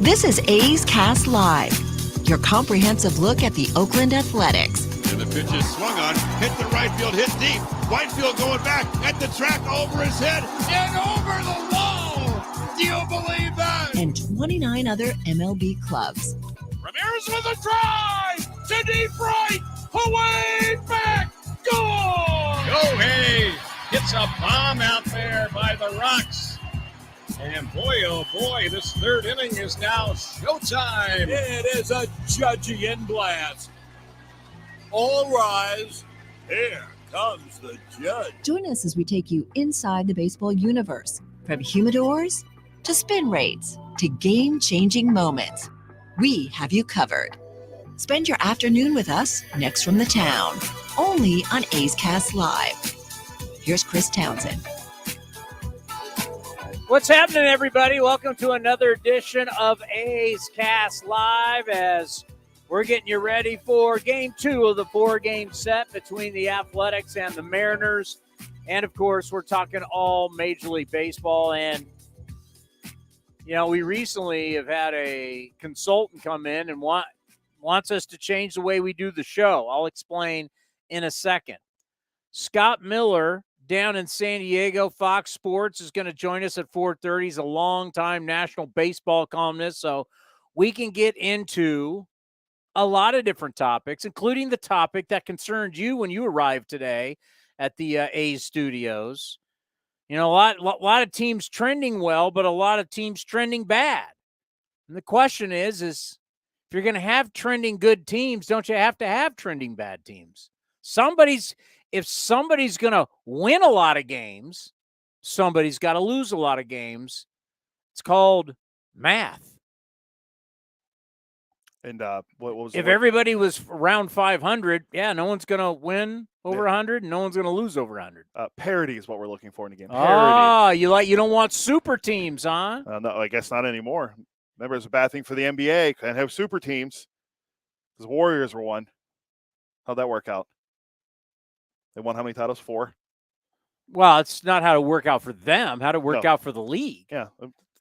This is A's Cast Live, your comprehensive look at the Oakland Athletics. And the pitch is swung on, hit the right field, hit deep. Whitefield going back at the track, over his head, and over the wall. Do you believe that? And 29 other MLB clubs. Ramirez with a drive to deep right, away back, goal! Go, hey! It's a bomb out there by the Rocks. And boy, oh boy, this third inning is now showtime. It is a Judgian blast. All rise. Here comes the judge. Join us as we take you inside the baseball universe, from humidors to spin rates to game-changing moments. We have you covered. Spend your afternoon with us next from the town, only on A's Cast Live. Here's Chris Townsend. What's happening, everybody? Welcome to another edition of A's Cast Live as we're getting you ready for Game 2 of the 4-game set between the Athletics and the Mariners. And, of course, we're talking all Major League Baseball. And, you know, we recently have had a consultant come in and wants us to change the way we do the show. I'll explain in a second. Scott Miller down in San Diego, Fox Sports, is going to join us at 4:30. He's a longtime national baseball columnist, so we can get into a lot of different topics, including the topic that concerned you when you arrived today at the A's studios. You know, a lot of teams trending well, but a lot of teams trending bad. And the question is if you're going to have trending good teams, don't you have to have trending bad teams? If somebody's going to win a lot of games, somebody's got to lose a lot of games. It's called math. And what was if everybody was around 500, no one's going to win over 100, and no one's going to lose over 100. Parity is what we're looking for in a game. Parity. You don't want super teams, huh? No, I guess not anymore. Remember, it's a bad thing for the NBA. Can't have super teams. Because Warriors were one. How'd that work out? They won how many titles? 4? Well, it's not how to work out for them. How to work out for the league. Yeah,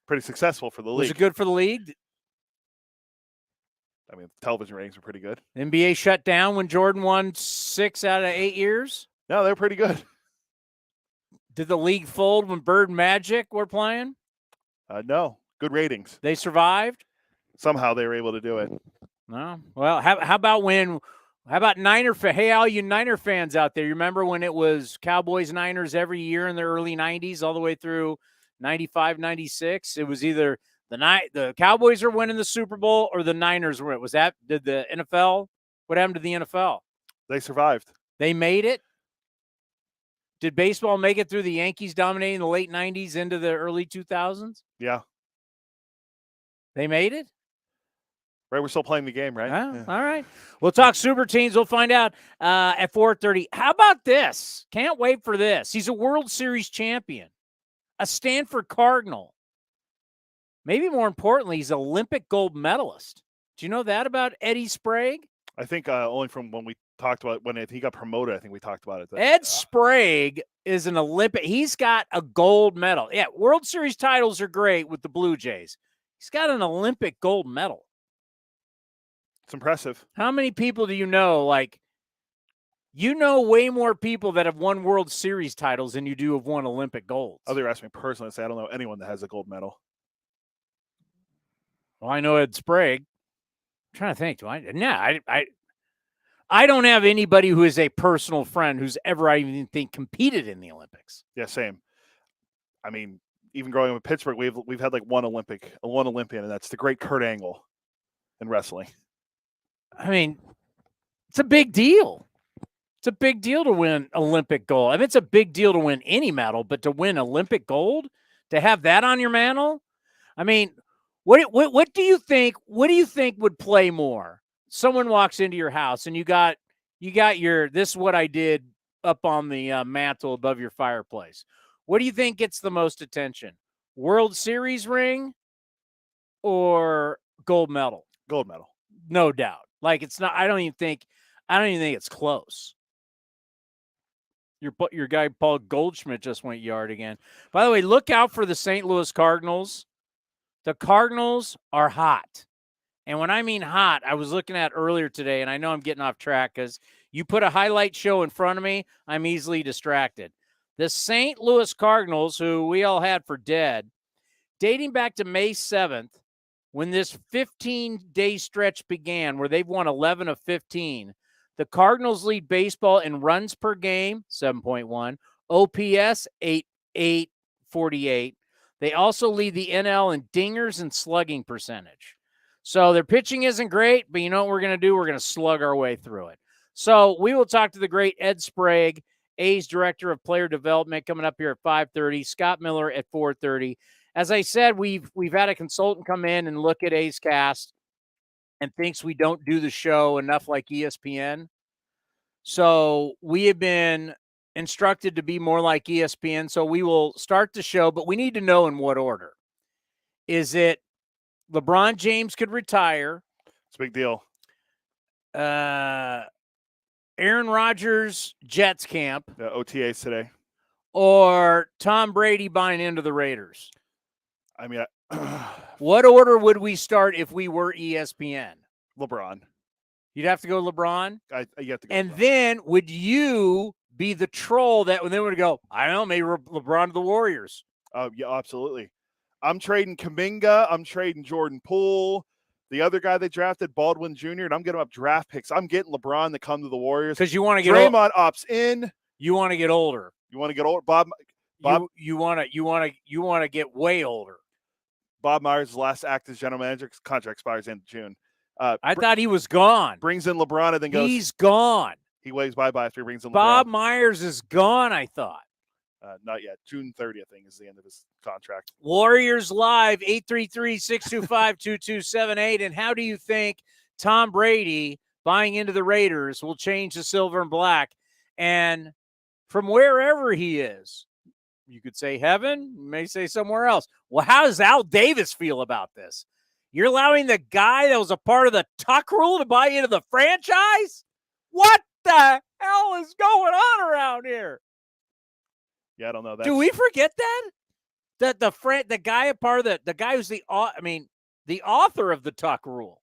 pretty successful for the league. Was it good for the league? I mean, television ratings were pretty good. NBA shut down when Jordan won 6 out of 8 years? No, they were pretty good. Did the league fold when Bird and Magic were playing? No. Good ratings. They survived? Somehow they were able to do it. No. Well, how about Niner fans? Hey, all you Niner fans out there, you remember when it was Cowboys-Niners every year in the early 90s all the way through 95, 96? It was either the Cowboys are winning the Super Bowl or the Niners were. Did the NFL? What happened to the NFL? They survived. They made it? Did baseball make it through the Yankees dominating the late 90s into the early 2000s? Yeah. They made it? Right, we're still playing the game, right? Yeah. All right. We'll talk super teams. We'll find out at 4:30. How about this? Can't wait for this. He's a World Series champion, a Stanford Cardinal. Maybe more importantly, he's an Olympic gold medalist. Do you know that about Eddie Sprague? I think only from when we talked about when he got promoted, I think we talked about it. Ed Sprague is an Olympic. He's got a gold medal. Yeah, World Series titles are great with the Blue Jays. He's got an Olympic gold medal. It's impressive. How many people do you know? Like, you know way more people that have won World Series titles than you do have won Olympic golds. Other ask me personally, say I don't know anyone that has a gold medal. Well, I know Ed Sprague. I'm trying to think. Do I? Yeah, I don't have anybody who is a personal friend who's ever, I even think, competed in the Olympics. Yeah, same. I mean, even growing up in Pittsburgh, we've had like one Olympian, and that's the great Kurt Angle in wrestling. I mean, it's a big deal. It's a big deal to win Olympic gold. I mean, it's a big deal to win any medal, but to win Olympic gold, to have that on your mantle, I mean, what do you think? What do you think would play more? Someone walks into your house and you got your "this is what I did" up on the mantle above your fireplace. What do you think gets the most attention? World Series ring or gold medal? Gold medal, no doubt. Like, it's not. I don't even think it's close. Your guy Paul Goldschmidt just went yard again. By the way, look out for the St. Louis Cardinals. The Cardinals are hot. And when I mean hot, I was looking at earlier today, and I know I'm getting off track because you put a highlight show in front of me, I'm easily distracted. The St. Louis Cardinals, who we all had for dead, dating back to May 7th, when this 15-day stretch began where they've won 11 of 15, the Cardinals lead baseball in runs per game, 7.1, OPS, 848. They also lead the NL in dingers and slugging percentage. So their pitching isn't great, but you know what we're going to do? We're going to slug our way through it. So we will talk to the great Ed Sprague, A's Director of Player Development, coming up here at 5:30, Scott Miller at 4:30. As I said, we've had a consultant come in and look at A's Cast and thinks we don't do the show enough like ESPN. So we have been instructed to be more like ESPN. So we will start the show, but we need to know in what order. Is it LeBron James could retire? It's a big deal. Aaron Rodgers, Jets camp. The OTAs today. Or Tom Brady buying into the Raiders? I mean, what order would we start if we were ESPN? LeBron. You'd have to go LeBron? You have to go and LeBron. Then would you be the troll that then would go, I don't know, maybe LeBron to the Warriors? Yeah, absolutely. I'm trading Kuminga. I'm trading Jordan Poole. The other guy they drafted, Baldwin Jr., and I'm getting up draft picks. I'm getting LeBron to come to the Warriors. Because you want to get Draymond opts in. You want to get older. You want to get older. Bob you want to get way older. Bob Myers' last act as general manager, because contract expires in June. I thought he was gone. Brings in LeBron and then goes. He's gone. He waves bye-bye after he brings in LeBron. Bob Myers is gone, I thought. Not yet. June 30th, I think, is the end of his contract. Warriors Live, 833-625-2278. And how do you think Tom Brady buying into the Raiders will change the silver and black? And from wherever he is, you could say heaven, you may say somewhere else. Well, how does Al Davis feel about this? You're allowing the guy that was a part of the Tuck rule to buy into the franchise? What the hell is going on around here? Yeah, I don't know. Do we forget that? That the guy a part of the guy who's the author of the Tuck rule.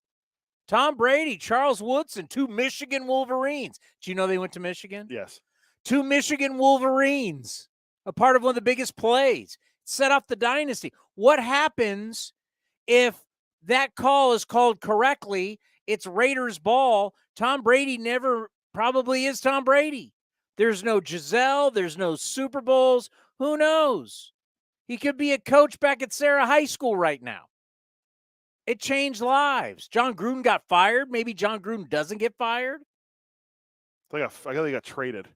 Tom Brady, Charles Woodson, 2 Michigan Wolverines. Do you know they went to Michigan? Yes. 2 Michigan Wolverines, a part of one of the biggest plays. Set off the dynasty. What happens if that call is called correctly? It's Raiders ball. Tom Brady never probably is Tom Brady. There's no Giselle. There's no Super Bowls. Who knows? He could be a coach back at Sarah High School right now. It changed lives. John Gruden got fired. Maybe John Gruden doesn't get fired. I got he got traded.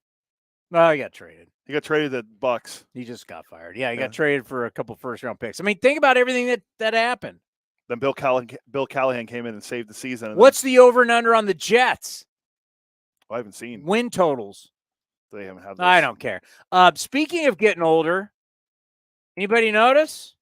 Oh, he got traded. He got traded to the Bucks. He just got fired. Yeah, he got traded for a couple first-round picks. I mean, think about everything that happened. Then Bill Callahan came in and saved the season. What's the over and under on the Jets? I haven't seen. Win totals. They haven't had those. I don't care. Speaking of getting older, anybody notice?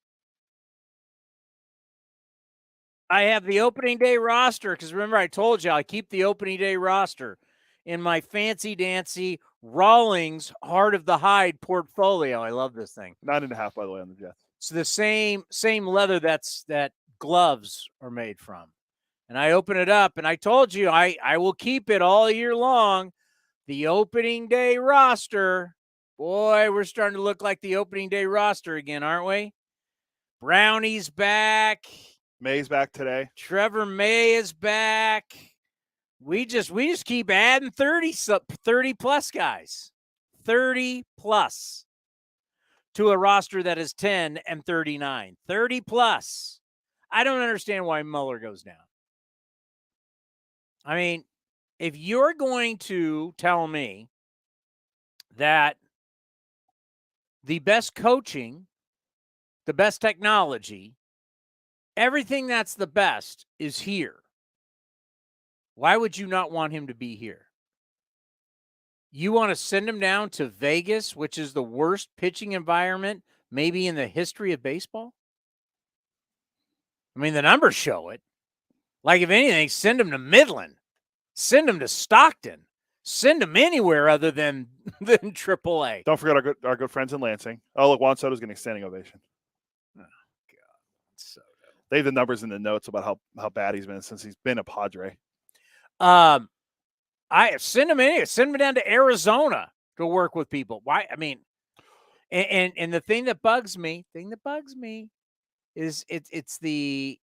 I have the opening day roster because remember I told you I keep the opening day roster in my fancy-dancy Rawlings Heart of the Hide portfolio. I love this thing. 9.5, by the way, on the Jets. It's the same leather that gloves are made from. And I open it up, and I told you I will keep it all year long. The opening day roster. Boy, we're starting to look like the opening day roster again, aren't we? Brownie's back. May's back today. Trevor May is back. We just keep adding 30 plus guys. 30 plus to a roster that is 10 and 39. 30 plus. I don't understand why Mueller goes down. I mean, if you're going to tell me that the best coaching, the best technology, everything that's the best is here, why would you not want him to be here? You want to send him down to Vegas, which is the worst pitching environment maybe in the history of baseball? I mean, the numbers show it. Like, if anything, send him to Midland. Send him to Stockton. Send him anywhere other than AAA. Don't forget our good friends in Lansing. Oh, look, Juan Soto's getting a standing ovation. Oh, God. Soto. They have the numbers in the notes about how bad he's been since he's been a Padre. I send him down to Arizona to work with people. Why? I mean, and the thing that bugs me is it's the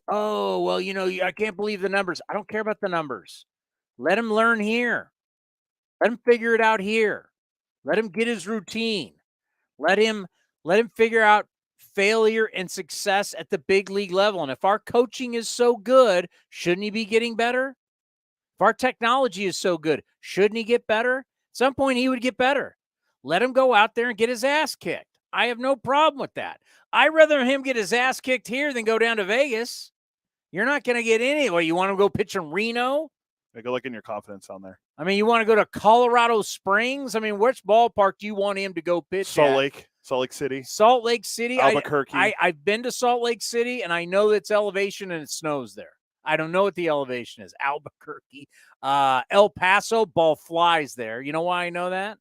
oh, well, I can't believe the numbers. I don't care about the numbers. Let him learn here. Let him figure it out here. Let him get his routine. Let him figure out failure and success at the big league level. And if our coaching is so good, shouldn't he be getting better? If our technology is so good, shouldn't he get better? At some point, he would get better. Let him go out there and get his ass kicked. I have no problem with that. I'd rather him get his ass kicked here than go down to Vegas. You're not going to get any. Well, you want to go pitch in Reno? Yeah, go look in your confidence on there. I mean, you want to go to Colorado Springs? I mean, which ballpark do you want him to go pitch Salt at? Lake City. Salt Lake City. Albuquerque. I've been to Salt Lake City, and I know it's elevation and it snows there. I don't know what the elevation is. Albuquerque. El Paso, ball flies there. You know why I know that?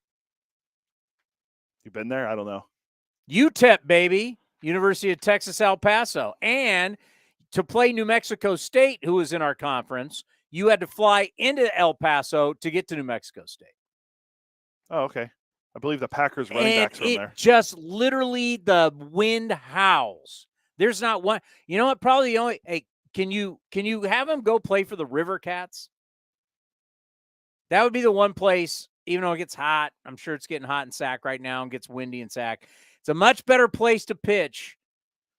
You been there? I don't know. UTEP, baby. University of Texas, El Paso. And to play New Mexico State, who was in our conference, you had to fly into El Paso to get to New Mexico State. Oh, okay. I believe the Packers running backs from there. Just literally the wind howls. There's not one. You know what? Probably the only. Hey, can you have him go play for the River Cats? That would be the one place. Even though it gets hot, I'm sure it's getting hot in Sac right now and gets windy in Sac. It's a much better place to pitch.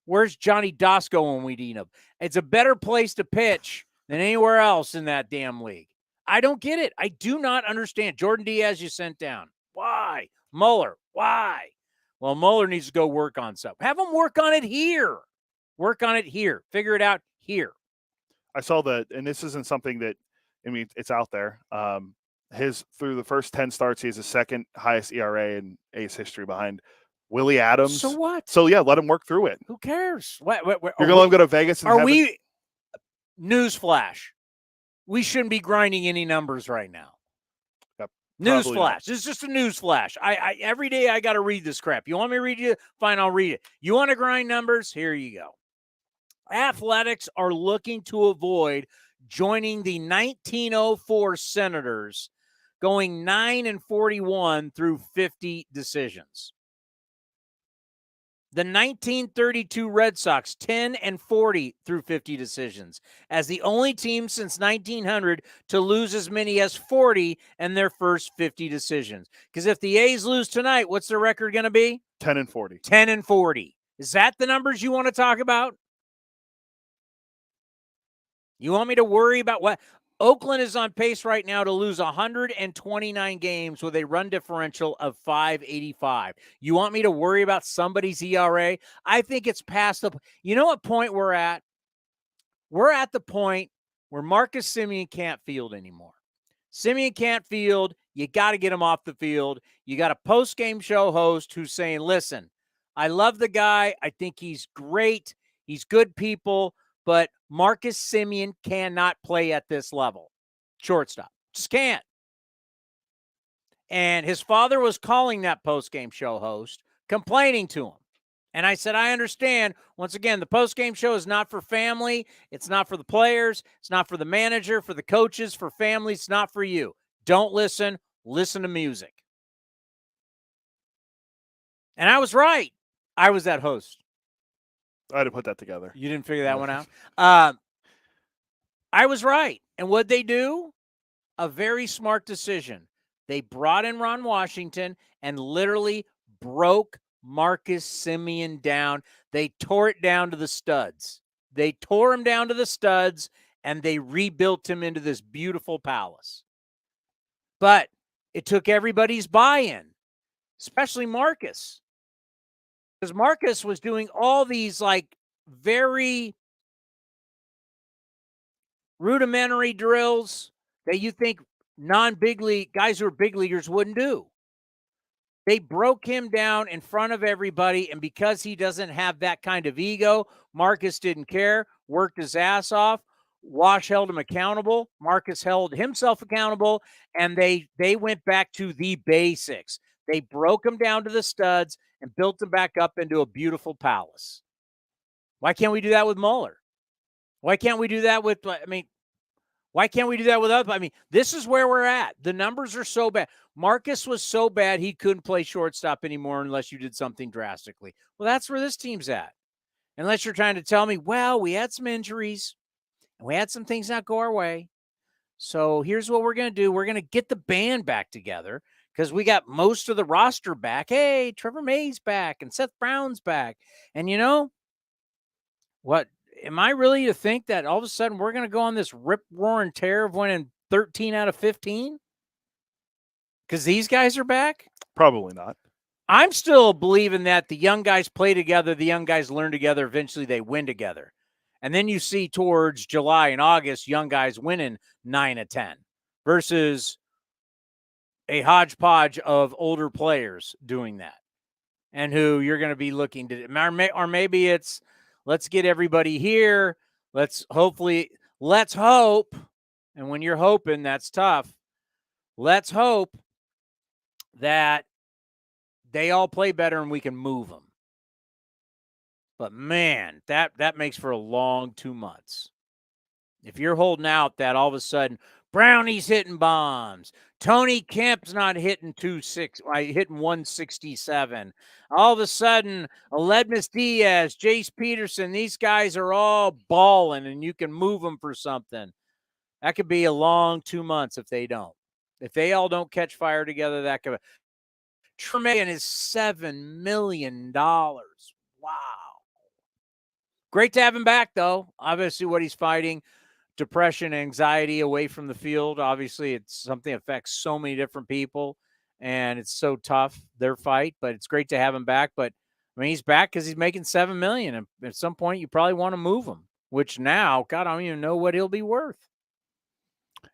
Where's Johnny Dosco when we need him? It's a better place to pitch than anywhere else in that damn league. I don't get it. I do not understand. Jordan Diaz, you sent down. Why? Mueller, why? Well, Mueller needs to go work on something. Have him work on it here. Work on it here. Figure it out here. I saw that, and this isn't something that, I mean, it's out there. Through the first 10 starts, he has the second highest ERA in A's history behind Willie Adams. So what? So, yeah, let him work through it. Who cares? What You're going to let him go to Vegas? And Newsflash. We shouldn't be grinding any numbers right now. Yep, Newsflash. This is just a newsflash. I every day I got to read this crap. You want me to read it? Fine, I'll read it. You want to grind numbers? Here you go. Athletics are looking to avoid joining the 1904 Senators, going 9-41 through 50 decisions. The 1932 Red Sox, 10-40 through 50 decisions, as the only team since 1900 to lose as many as 40 in their first 50 decisions. Because if the A's lose tonight, what's their record going to be? 10-40. 10-40. Is that the numbers you want to talk about? You want me to worry about what? Oakland is on pace right now to lose 129 games with a run differential of 585. You want me to worry about somebody's ERA? I think it's past the – you know what point we're at? We're at the point where Marcus Semien can't field anymore. Semien can't field. You got to get him off the field. You got a post-game show host who's saying, listen, I love the guy. I think he's great. He's good people. But Marcus Semien cannot play at this level. Shortstop. Just can't. And his father was calling that postgame show host, complaining to him. And I said, I understand. Once again, the postgame show is not for family. It's not for the players. It's not for the manager, for the coaches, for families. It's not for you. Don't listen. Listen to music. And I was right. I was that host. I had to put that together. You didn't figure that one out? I was right. And what'd they do? A very smart decision. They brought in Ron Washington and literally broke Marcus Semien down. They tore it down to the studs. They tore him down to the studs, and they rebuilt him into this beautiful palace. But it took everybody's buy-in, especially Marcus. Because Marcus was doing all these like very rudimentary drills that you think non-big league guys who are big leaguers wouldn't do. They broke him down in front of everybody, and because he doesn't have that kind of ego, Marcus didn't care, worked his ass off. Wash held him accountable. Marcus held himself accountable, and they went back to the basics. They broke him down to the studs and built him back up into a beautiful palace. Why can't we do that with Mueller? Why can't we do that with, why can't we do that with other? This is where we're at. The numbers are so bad. Marcus was so bad he couldn't play shortstop anymore unless you did something drastically. Well, that's where this team's at. Unless you're trying to tell me, well, we had some injuries and we had some things not go our way. So here's what we're going to do. We're going to get the band back together because we got most of the roster back. Hey, Trevor May's back and Seth Brown's back. And you know what? Am I really to think that all of a sudden we're going to go on this rip-roaring tear of winning 13 out of 15? Because these guys are back? Probably not. I'm still believing that the young guys play together, the young guys learn together, eventually they win together. And then you see towards July and August, young guys winning 9 of 10 versus a hodgepodge of older players doing that. And who you're going to be looking to, or maybe it's, let's get everybody here. Let's hope. And when you're hoping, that's tough. Let's hope that they all play better and we can move them. But man, that makes for a long 2 months. If you're holding out that all of a sudden Brownie's hitting bombs, Tony Kemp's not hitting 167. All of a sudden, Aledmus Diaz, Jace Peterson, these guys are all balling and you can move them for something. That could be a long 2 months if they don't. If they all don't catch fire together, that could be. Tremaine is $7 million. Wow. Great to have him back, though. Obviously, what he's fighting, depression, anxiety away from the field. Obviously, it's something that affects so many different people, and it's so tough, their fight. But it's great to have him back. But, he's back because he's making $7 million. And at some point, you probably want to move him, which now, God, I don't even know what he'll be worth.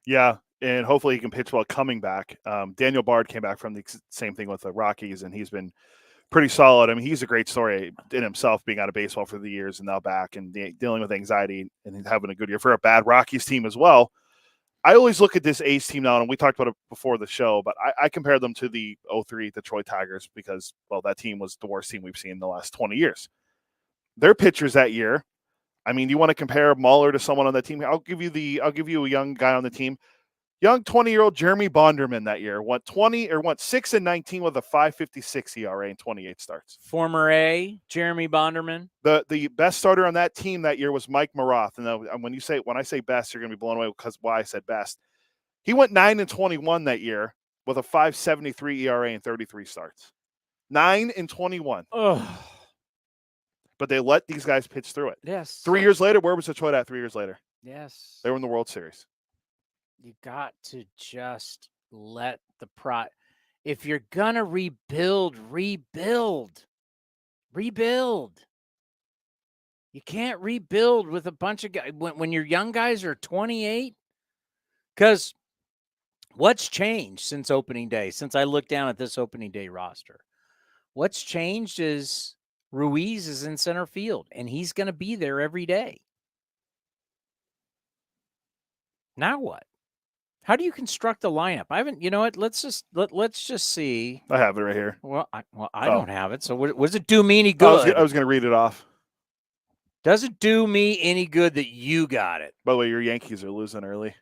Yeah, and hopefully he can pitch well coming back. Daniel Bard came back from the same thing with the Rockies, and he's been pretty solid. He's a great story in himself, being out of baseball for the years and now back and dealing with anxiety and having a good year for a bad Rockies team as well. I always look at this A's team now, and we talked about it before the show, but I compare them to the 03 Detroit Tigers because, well, that team was the worst team we've seen in the last 20 years. Their pitchers that year, you want to compare Mueller to someone on that team? I'll give you a young guy on the team. Young 20-year-old Jeremy Bonderman that year went 6-19 with a 5.56 ERA in 28 starts. Former A, Jeremy Bonderman. The best starter on that team that year was Mike Maroth. And when I say best, you're going to be blown away because why I said best. He went 9-21 that year with a 5.73 ERA in 33 starts. 9-21. Oh. But they let these guys pitch through it. Yes. 3 years later, where was Detroit at 3 years later? Yes. They were in the World Series. You got to just let if you're going to rebuild. You can't rebuild with a bunch of guys when your young guys are 28. Because what's changed since opening day, since I looked down at this opening day roster? What's changed is Ruiz is in center field, and he's going to be there every day. Now what? How do you construct a lineup? I haven't. You know what? Let's just see. I have it right here. Well, I don't have it. So what does it do me any good? I was going to read it off. Does it do me any good that you got it? By the way, your Yankees are losing early.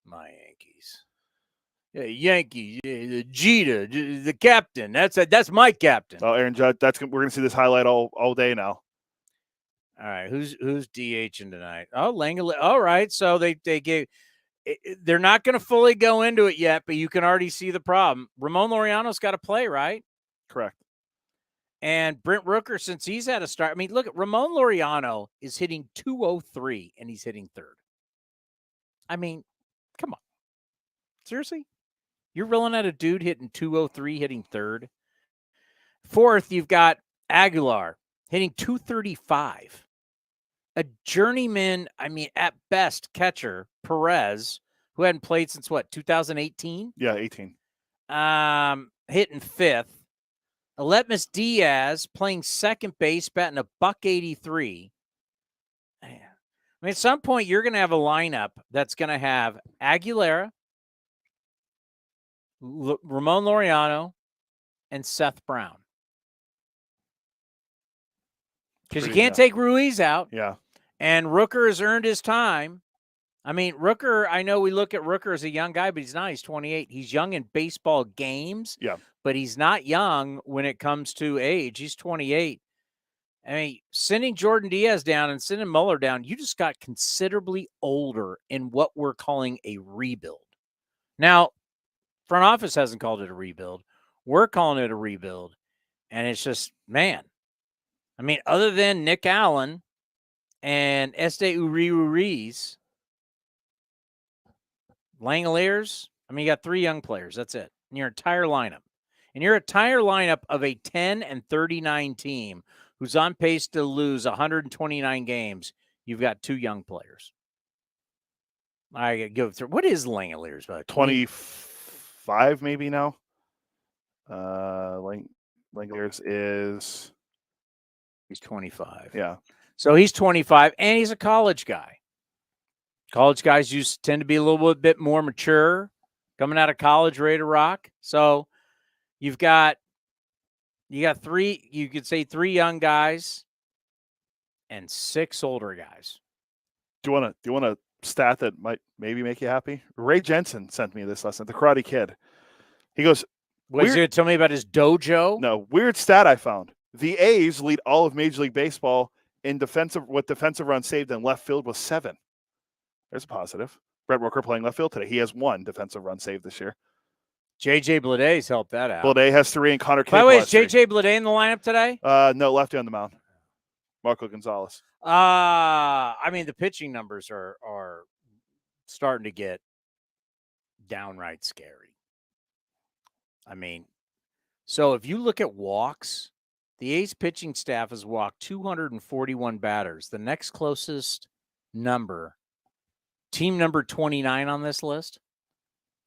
My Yankees. Yeah, Yankees. The Jeter, the captain. That's my captain. Oh, Aaron Judge. We're going to see this highlight all day now. All right, who's DHing tonight? Oh, Langley. All right, so they gave. They're not going to fully go into it yet, but you can already see the problem. Ramon Laureano's got to play, right? Correct. And Brent Rooker, since he's had a start, look at Ramon Laureano is hitting 203 and he's hitting third. Come on. Seriously? You're rolling at a dude hitting 203, hitting third. Fourth, you've got Aguilar hitting 235. A journeyman, at best, catcher, Perez, who hadn't played since 2018? Yeah, 18. Hitting fifth. Aledmus Diaz playing second base, batting $183. At some point, you're going to have a lineup that's going to have Aguilera, Ramon Laureano, and Seth Brown. Because you can't take Ruiz out. Yeah. And Rooker has earned his time. I mean, Rooker, I know we look at Rooker as a young guy, but he's not. He's 28. He's young in baseball games, but he's not young when it comes to age. He's 28. I mean, sending Jordan Diaz down and sending Muller down, you just got considerably older in what we're calling a rebuild. Now, front office hasn't called it a rebuild. We're calling it a rebuild. And it's just, man, I mean, other than Nick Allen and Este Uriz, Langoliers, I mean, you got 3 young players. That's it. In your entire lineup. And your entire lineup of a 10-39 team who's on pace to lose 129 games, you've got 2 young players. I go through. What is Langoliers? 25 maybe now. Langoliers is... He's 25. Yeah. So he's 25, and he's a college guy. College guys tend to be a little bit more mature, coming out of college, ready to rock. So you got 3, you could say 3 young guys and 6 older guys. Do you want a stat that might maybe make you happy? Ray Jensen sent me this last night, the Karate Kid. He goes, "What is he going to tell me about his dojo?" No, weird stat I found. The A's lead all of Major League Baseball in defensive runs saved in left field with 7. There's a positive. Brett Rooker playing left field today. He has 1 defensive run saved this year. J.J. Bleday's helped that out. Bleday has 3 and Connor Capel. By the way, is J.J. Bleday in the lineup today? No, lefty on the mound. Marco Gonzalez. I mean, the pitching numbers are starting to get downright scary. I mean, so if you look at walks, the A's pitching staff has walked 241 batters. The next closest number, team number 29 on this list.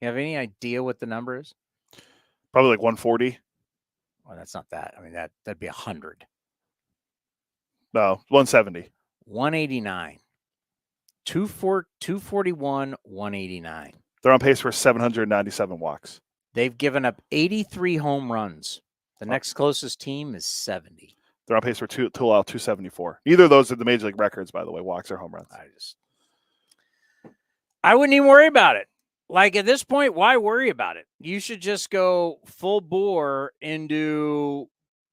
You have any idea what the number is? Probably like 140. Well, that's not that. I mean, that'd be 100. No, 170. 189. 241, 189. They're on pace for 797 walks. They've given up 83 home runs. The next closest team is 70. They're on pace for 274. Neither of those are the major league records, by the way, walks or home runs. I wouldn't even worry about it. Like, at this point, why worry about it? You should just go full bore into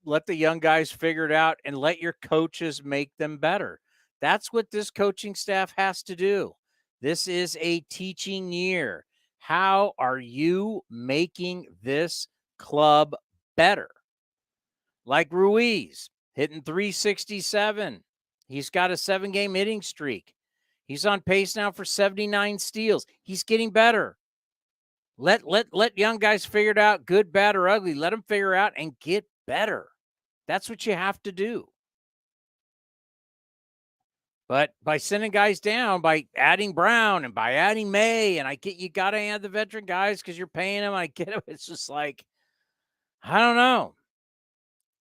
let the young guys figure it out and let your coaches make them better. That's what this coaching staff has to do. This is a teaching year. How are you making this club better? Like Ruiz, hitting 367. He's got a 7-game hitting streak. He's on pace now for 79 steals. He's getting better. Let young guys figure it out, good, bad, or ugly. Let them figure out and get better. That's what you have to do. But by sending guys down, by adding Brown and by adding May, and you got to add the veteran guys because you're paying them. I get it. It's just like, I don't know.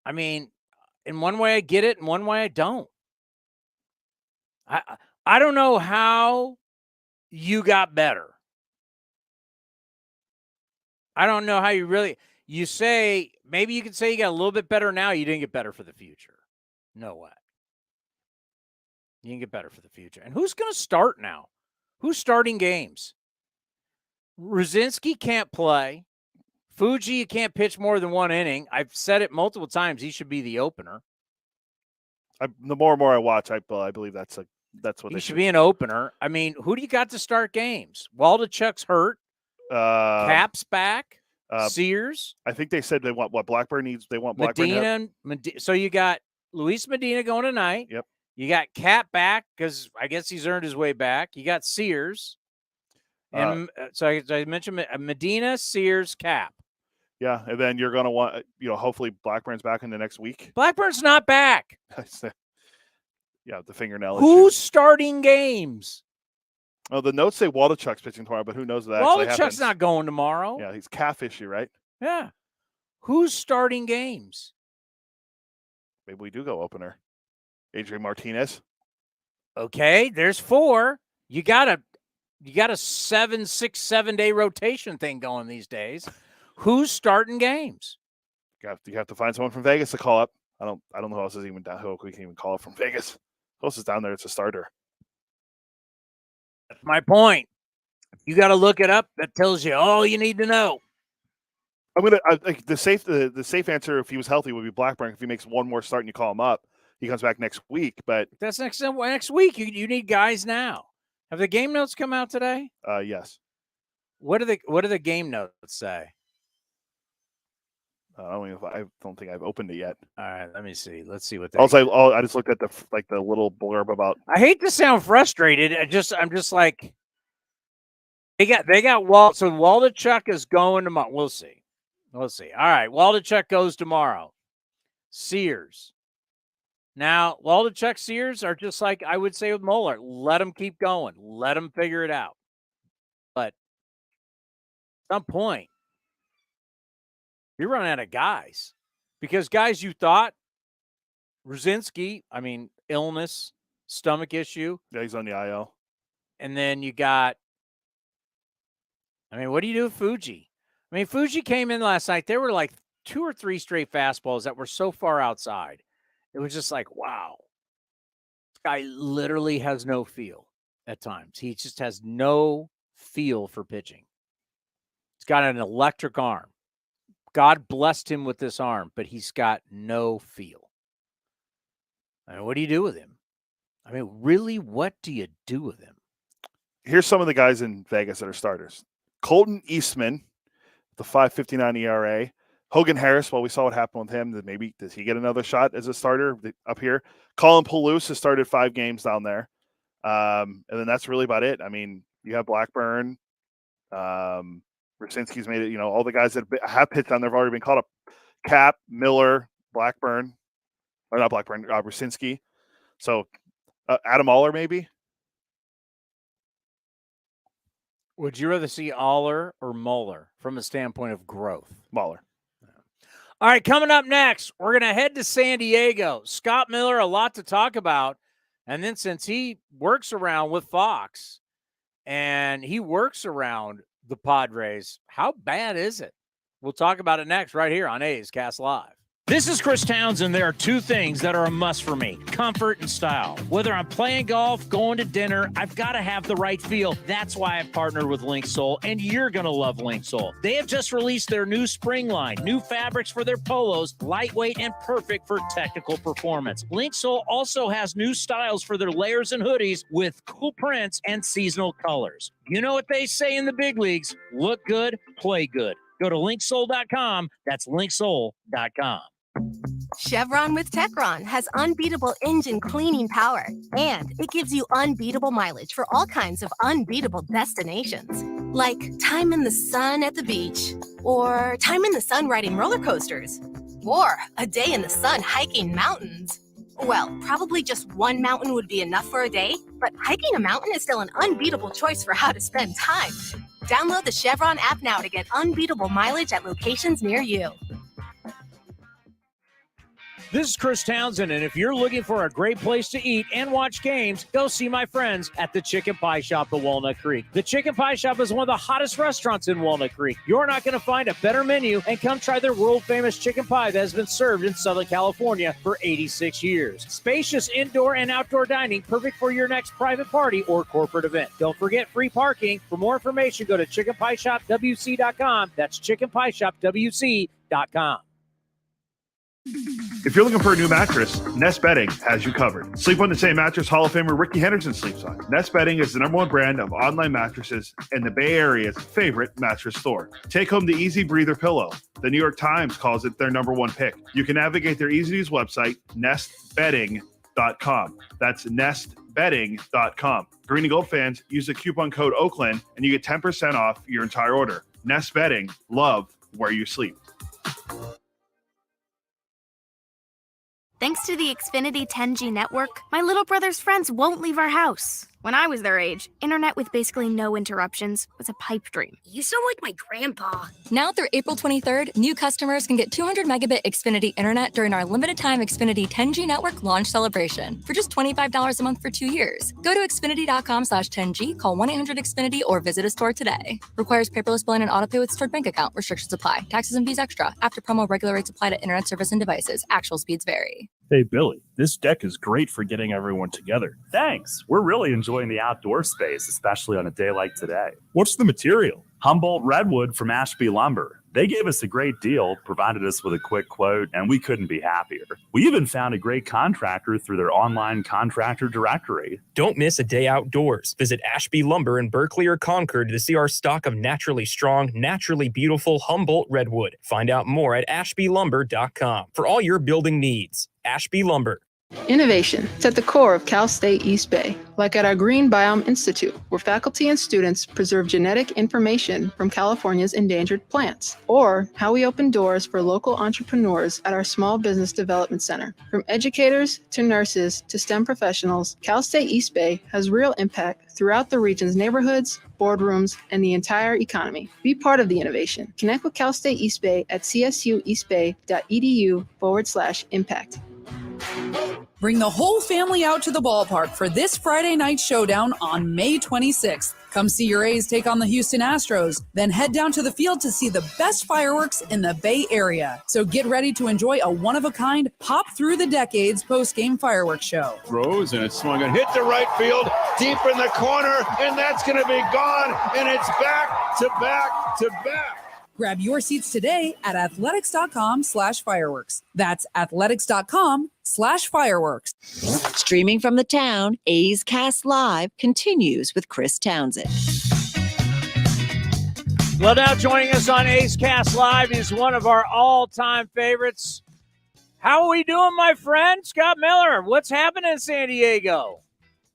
I mean, in one way I get it, in one way I don't. I don't know how you got better. I don't know how you say, maybe you could say you got a little bit better now. You didn't get better for the future. No way. You can get better for the future. And who's going to start now? Who's starting games? Rosinski can't play. Fuji, you can't pitch more than 1 inning. I've said it multiple times. He should be the opener. The more and more I watch, I believe that's what he should be an opener. I mean, who do you got to start games? Waldachuk's hurt. Cap's back. Sears. I think they said they want what Blackburn needs. They want Blackburn. Medina. So you got Luis Medina going tonight. Yep. You got Cap back because I guess he's earned his way back. You got Sears. And so I mentioned Medina, Sears, Cap. Yeah, and then you're going to want, hopefully Blackburn's back in the next week. Blackburn's not back. Yeah, the fingernail. Who's starting games? Oh, the notes say Waldachuk's pitching tomorrow, but who knows that Waldachuk's not going tomorrow. Yeah, he's calf issue, right? Yeah. Who's starting games? Maybe we do go opener. Adrian Martinez. Okay, there's 4. You got a 7 day rotation thing going these days. Who's starting games? You have to find someone from Vegas to call up. I don't know who else is even down. Who we can even call it from Vegas. Who else is down there? It's a starter. That's my point. If you got to look it up, that tells you all you need to know. The safe answer if he was healthy would be Blackburn. If he makes one more start and you call him up, he comes back next week. But that's next week. You need guys now. Have the game notes come out today? Yes. What do the game notes say? I don't think I've opened it yet. All right, let me see. Let's see what they. Also, I just looked at the little blurb about. I hate to sound frustrated. I'm just like they got Walt. So Waldachuk is going tomorrow. We'll see. All right, Waldachuk goes tomorrow. Sears. Now Waldachuk, Sears are just like I would say with Moeller. Let them keep going. Let them figure it out. But at some point, you're running out of guys because guys you thought Ruzinski, illness, stomach issue. Yeah, he's on the IL. And then you got, what do you do with Fuji? Fuji came in last night. There were like 2 or 3 straight fastballs that were so far outside. It was just like, wow. This guy literally has no feel at times. He just has no feel for pitching. He's got an electric arm. God blessed him with this arm, but he's got no feel. What do you do with him? Really, what do you do with him? Here's some of the guys in Vegas that are starters. Colton Eastman, the 5.59 ERA. Hogan Harris, we saw what happened with him. Maybe does he get another shot as a starter up here? Colin Palouse has started 5 games down there. And then that's really about it. You have Blackburn. Ruzinski's made it, all the guys that have pitched down there have already been called up. Cap, Miller, Blackburn, or not Blackburn, Ruzinski. So Adam Aller maybe. Would you rather see Aller or Mueller from a standpoint of growth? Mueller. All right, coming up next, we're going to head to San Diego. Scott Miller, a lot to talk about. And then since he works around with Fox and he works around the Padres, how bad is it? We'll talk about it next right here on A's Cast Live. This is Chris Townsend. There are 2 things that are a must for me: comfort and style. Whether I'm playing golf, going to dinner, I've got to have the right feel. That's why I've partnered with Linksole, and you're going to love Linksole. They have just released their new spring line, new fabrics for their polos, lightweight and perfect for technical performance. Linksole also has new styles for their layers and hoodies with cool prints and seasonal colors. You know what they say in the big leagues: look good, play good. Go to linksole.com. That's linksole.com. Chevron with Techron has unbeatable engine cleaning power, and it gives you unbeatable mileage for all kinds of unbeatable destinations, like time in the sun at the beach, or time in the sun riding roller coasters, or a day in the sun hiking mountains. Well, probably just one mountain would be enough for a day, but hiking a mountain is still an unbeatable choice for how to spend time. Download the Chevron app now to get unbeatable mileage at locations near you. This is Chris Townsend, and if you're looking for a great place to eat and watch games, go see my friends at the Chicken Pie Shop of Walnut Creek. The Chicken Pie Shop is one of the hottest restaurants in Walnut Creek. You're not going to find a better menu, and come try their world-famous chicken pie that has been served in Southern California for 86 years. Spacious indoor and outdoor dining, perfect for your next private party or corporate event. Don't forget free parking. For more information, go to chickenpieshopwc.com. That's chickenpieshopwc.com. If you're looking for a new mattress, Nest Bedding has you covered. Sleep on the same mattress Hall of Famer Ricky Henderson sleeps on. Nest Bedding is the #1 brand of online mattresses and the Bay Area's favorite mattress store. Take home the Easy Breather pillow. The New York Times calls it their #1 pick. You can navigate their easy-to-use website, nestbedding.com. That's nestbedding.com. Green and Gold fans, use the coupon code Oakland and you get 10% off your entire order. Nest Bedding, love where you sleep. Thanks to the Xfinity 10G network, my little brother's friends won't leave our house. When I was their age, internet with basically no interruptions was a pipe dream. You sound like my grandpa. Now through April 23rd, new customers can get 200 megabit Xfinity internet during our limited time Xfinity 10G network launch celebration for just $25 a month for 2 years. Go to Xfinity.com/10G, call 1-800-XFINITY, or visit a store today. Requires paperless billing and autopay with stored bank account. Restrictions apply. Taxes and fees extra. After promo, regular rates apply to internet service and devices. Actual speeds vary. Hey, Billy, this deck is great for getting everyone together. Thanks. We're really enjoying the outdoor space, especially on a day like today. What's the material? Humboldt Redwood from Ashby Lumber. They gave us a great deal, provided us with a quick quote, and we couldn't be happier. We even found a great contractor through their online contractor directory. Don't miss a day outdoors. Visit Ashby Lumber in Berkeley or Concord to see our stock of naturally strong, naturally beautiful Humboldt Redwood. Find out more at ashbylumber.com for all your building needs. Ashby Lumber. Innovation is at the core of Cal State East Bay, like at our Green Biome Institute, where faculty and students preserve genetic information from California's endangered plants, or how we open doors for local entrepreneurs at our Small Business Development Center. From educators to nurses to STEM professionals, Cal State East Bay has real impact throughout the region's neighborhoods, boardrooms, and the entire economy. Be part of the innovation. Connect with Cal State East Bay at csueastbay.edu/impact. Bring the whole family out to the ballpark for this Friday night showdown on May 26th. Come see your A's take on the Houston Astros, then head down to the field to see the best fireworks in the Bay Area. So get ready to enjoy a one-of-a-kind, pop-through-the-decades post-game fireworks show. Throws, and it's swung and hit to right field, deep in the corner, and that's going to be gone, and it's back to back to back. Grab your seats today at athletics.com/fireworks. That's athletics.com/fireworks. Streaming from the town, A's Cast Live continues with Chris Townsend. Well, now joining us on A's Cast Live is one of our all-time favorites. How are we doing, my friend? Scott Miller, what's happening in San Diego?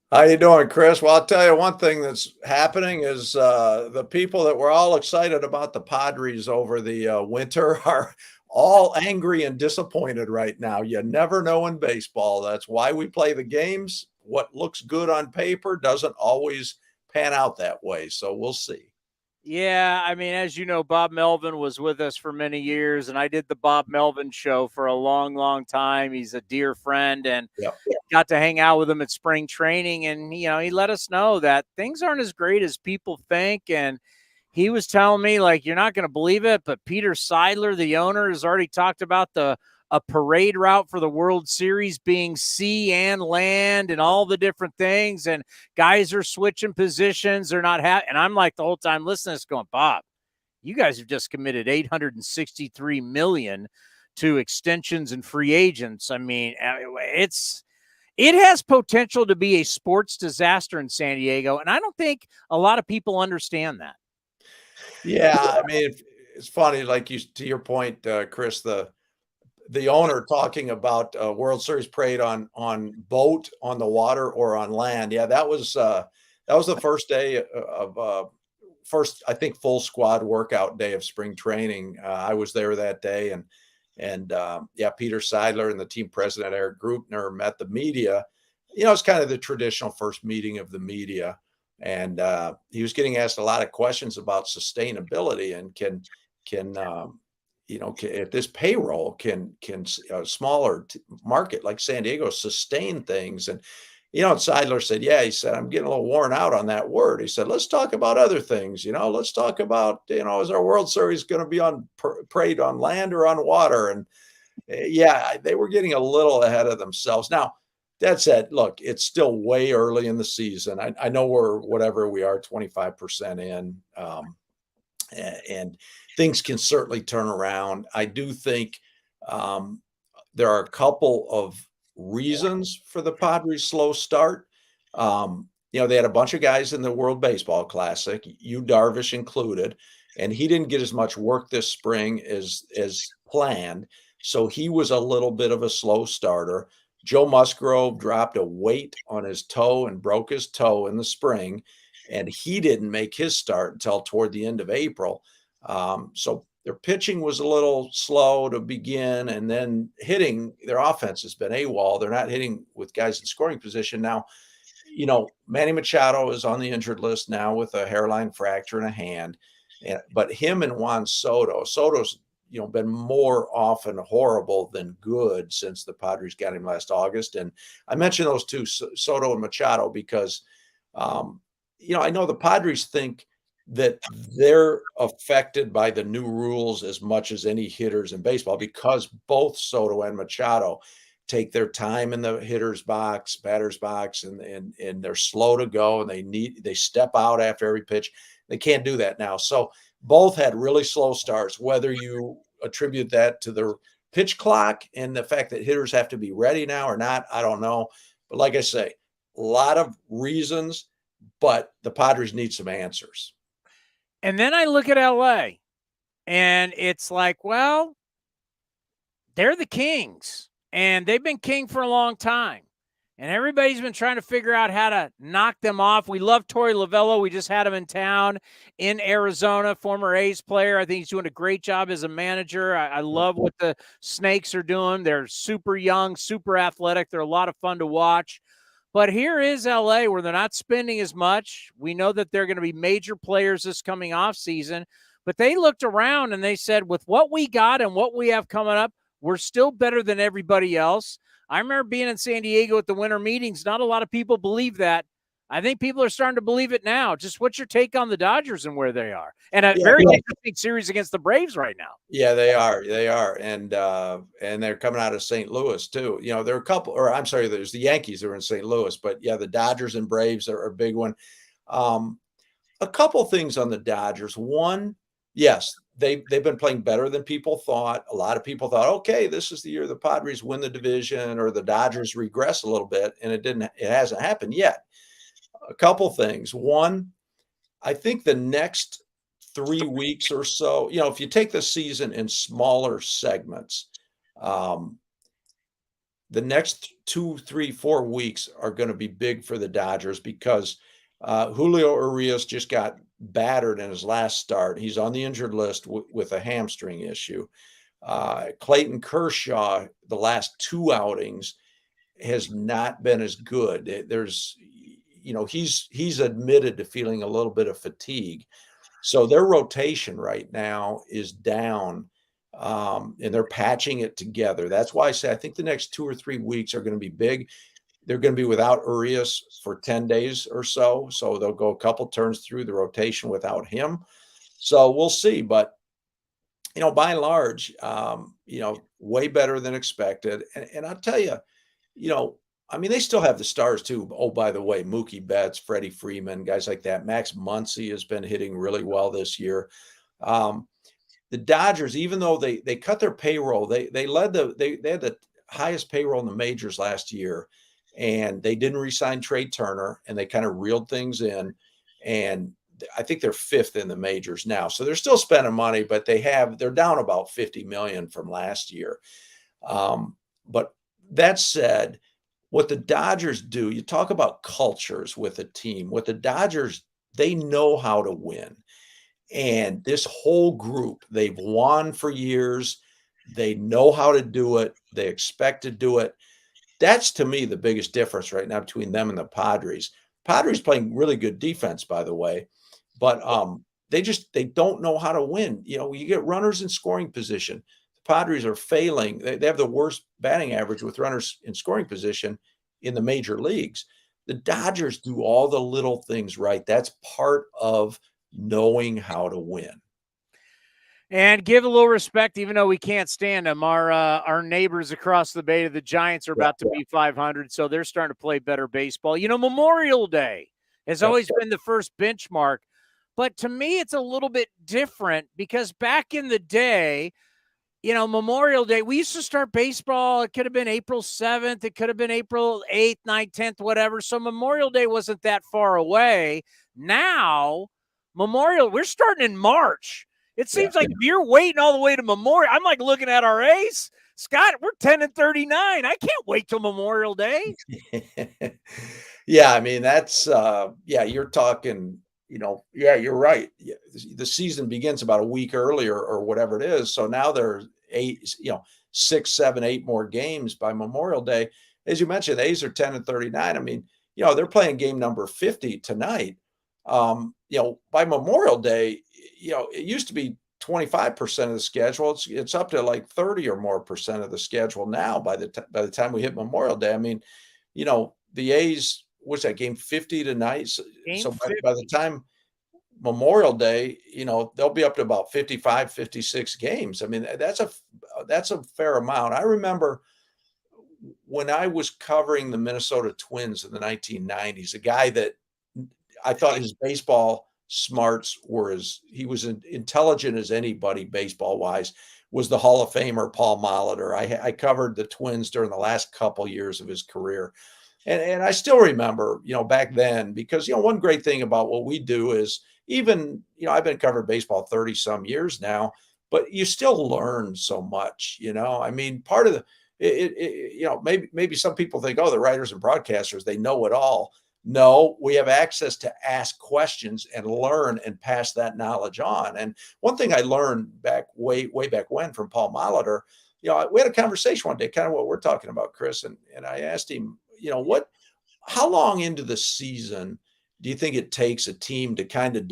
How you doing, Chris? Well, I'll tell you one thing that's happening is the people that were all excited about the Padres over the winter are all angry and disappointed right now. You never know in baseball. That's why we play the games. What looks good on paper doesn't always pan out that way. So we'll see. Yeah, I mean, as you know, Bob Melvin was with us for many years, and I did the Bob Melvin show for a long, long time. He's a dear friend, and got to hang out with him at spring training, and, you know, he let us know that things aren't as great as people think, and he was telling me, like, you're not going to believe it, but Peter Seidler, the owner, has already talked about a parade route for the World Series being sea and land and all the different things. And guys are switching positions. They're not happy. And I'm like the whole time listening to this going, Bob, you guys have just committed $863 million to extensions and free agents. I mean, it has potential to be a sports disaster in San Diego. And I don't think a lot of people understand that. Yeah. I mean, it's funny, like to your point, Chris, the owner talking about World Series parade on boat, on the water, or on land. Yeah, that was the first day of first, I think, full squad workout day of spring training. I was there that day, and Peter Seidler and the team president Eric Grupner met the media. You know, it's kind of the traditional first meeting of the media, and he was getting asked a lot of questions about sustainability and can at this payroll, can a smaller market like San Diego sustain things? And, Seidler said, he said, I'm getting a little worn out on that word. He said, let's talk about other things. Let's talk about, is our World Series going to be on parade on land or on water? And they were getting a little ahead of themselves. Now, that said, look, it's still way early in the season. I know we're whatever we are, 25% in, and things can certainly turn around. I do think there are a couple of reasons for the Padres' slow start. They had a bunch of guys in the World Baseball Classic, Yu Darvish included, and he didn't get as much work this spring as planned. So he was a little bit of a slow starter. Joe Musgrove dropped a weight on his toe and broke his toe in the spring, and he didn't make his start until toward the end of April. So their pitching was a little slow to begin, and then hitting, their offense has been AWOL. They're not hitting with guys in scoring position. Now, Manny Machado is on the injured list now with a hairline fracture in a hand. But him and Juan Soto's, been more often horrible than good since the Padres got him last August. And I mentioned those two, Soto and Machado, because, I know the Padres think that they're affected by the new rules as much as any hitters in baseball, because both Soto and Machado take their time in the batter's box, and they're slow to go, and they step out after every pitch. They can't do that now. So both had really slow starts. Whether you attribute that to the pitch clock and the fact that hitters have to be ready now or not, I don't know. But like I say, a lot of reasons, but the Padres need some answers. And then I look at LA, and it's like, well, they're the Kings, and they've been king for a long time. And everybody's been trying to figure out how to knock them off. We love Torey Lovullo. We just had him in town in Arizona, former A's player. I think he's doing a great job as a manager. I love what the Snakes are doing. They're super young, super athletic. They're a lot of fun to watch. But here is LA, where they're not spending as much. We know that they're going to be major players this coming off season. But they looked around and they said, with what we got and what we have coming up, we're still better than everybody else. I remember being in San Diego at the winter meetings. Not a lot of people believe that. I think people are starting to believe it now. Just what's your take on the Dodgers and where they are? And a very interesting series against the Braves right now. Yeah, they are. They are. And they're coming out of St. Louis too. There are a couple, there's the Yankees that are in St. Louis, but yeah, the Dodgers and Braves are a big one. A couple things on the Dodgers. One, yes, they've been playing better than people thought. A lot of people thought, okay, this is the year the Padres win the division or the Dodgers regress a little bit, and it hasn't happened yet. A couple things. One, I think the next 3 weeks or so, if you take the season in smaller segments, the next 2, 3, 4 weeks are going to be big for the Dodgers, because Julio Urias just got battered in his last start. He's on the injured list with a hamstring issue. Clayton Kershaw, the last 2 outings, has not been as good. He's admitted to feeling a little bit of fatigue. So their rotation right now is down, and they're patching it together. That's why I say I think the next 2 or 3 weeks are going to be big. They're going to be without Urias for 10 days or so. So they'll go a couple turns through the rotation without him. So we'll see. But, by and large, way better than expected. And I'll tell you, they still have the stars too. Oh, by the way, Mookie Betts, Freddie Freeman, guys like that. Max Muncy has been hitting really well this year. The Dodgers, even though they cut their payroll, they had the highest payroll in the majors last year. And they didn't re-sign Trey Turner, and they kind of reeled things in. And I think they're 5th in the majors now. So they're still spending money, but they're down about $50 million from last year. But that said, what the Dodgers do, you talk about cultures with a team. What the Dodgers, they know how to win. And this whole group, they've won for years. They know how to do it. They expect to do it. That's, to me, the biggest difference right now between them and the Padres. Padres playing really good defense, by the way, but they don't know how to win. You get runners in scoring position. The Padres are failing. They have the worst batting average with runners in scoring position in the major leagues. The Dodgers do all the little things right. That's part of knowing how to win. And give a little respect, even though we can't stand them. Our neighbors across the bay, the Giants, are about to be 500, so they're starting to play better baseball. Memorial Day has always been the first benchmark, but to me, it's a little bit different, because back in the day, Memorial Day, we used to start baseball. It could have been April 7th. It could have been April 8th, 9th, 10th, whatever. So Memorial Day wasn't that far away. Now, we're starting in March. It seems like if you're waiting all the way to Memorial, I'm like looking at our A's. Scott, we're 10-39. I can't wait till Memorial Day. Yeah, that's you're talking, you're right. The season begins about a week earlier or whatever it is. So now there's 6, 7, 8 more games by Memorial Day. As you mentioned, the A's are 10-39. they're playing game number 50 tonight. By Memorial Day, it used to be 25% of the schedule. It's up to like 30 or more percent of the schedule now by the time we hit Memorial Day. I mean, the A's, what's that, game 50 tonight? So by the time Memorial Day, they'll be up to about 55, 56 games. I mean, that's a fair amount. I remember when I was covering the Minnesota Twins in the 1990s, a guy that I thought his baseball smarts he was intelligent as anybody baseball wise, was the Hall of Famer Paul Molitor. I covered the Twins during the last couple years of his career. And I still remember, back then, because, one great thing about what we do is even, I've been covering baseball 30 some years now, but you still learn so much, I mean, part of maybe some people think, oh, the writers and broadcasters, they know it all. No, we have access to ask questions and learn and pass that knowledge on. And one thing I learned way back when from Paul Molitor, we had a conversation one day, kind of what we're talking about, Chris, and I asked him, how long into the season do you think it takes a team to kind of,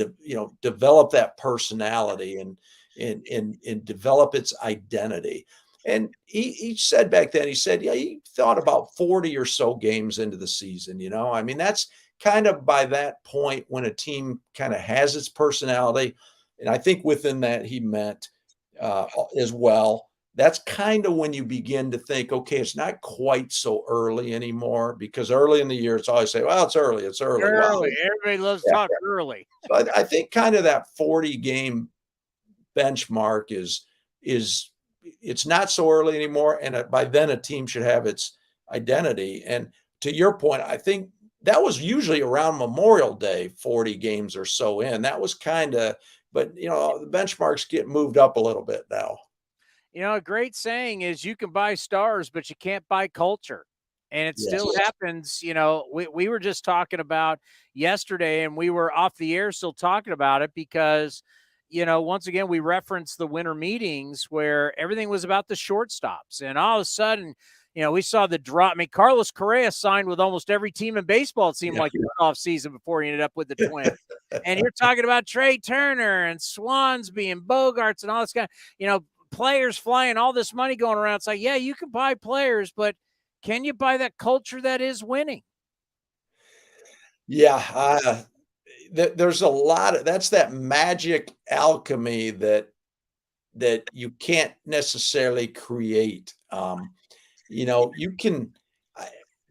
develop that personality and develop its identity? And he said back then, he thought about 40 or so games into the season, I mean, that's kind of by that point when a team kind of has its personality. And I think within that he meant as well, that's kind of when you begin to think, okay, it's not quite so early anymore, because early in the year, it's always say, well, it's early. Well, everybody loves to talk early. But I think kind of that 40 game benchmark is it's not so early anymore. And by then a team should have its identity. And to your point, I think that was usually around Memorial Day, 40 games or so in. That was kind of, but the benchmarks get moved up a little bit now. A great saying is you can buy stars, but you can't buy culture. And it still happens. We were just talking about yesterday, and we were off the air still talking about it because, once again, we referenced the winter meetings where everything was about the shortstops. And all of a sudden, we saw the drop. I mean, Carlos Correa signed with almost every team in baseball, it seemed like, off season before he ended up with the Twins. And you're talking about Trey Turner and Swansby and Bogarts and all this kind of, players flying, all this money going around. It's like, yeah, you can buy players, but can you buy that culture that is winning? Yeah. There's a lot of, that's that magic alchemy that you can't necessarily create. You can,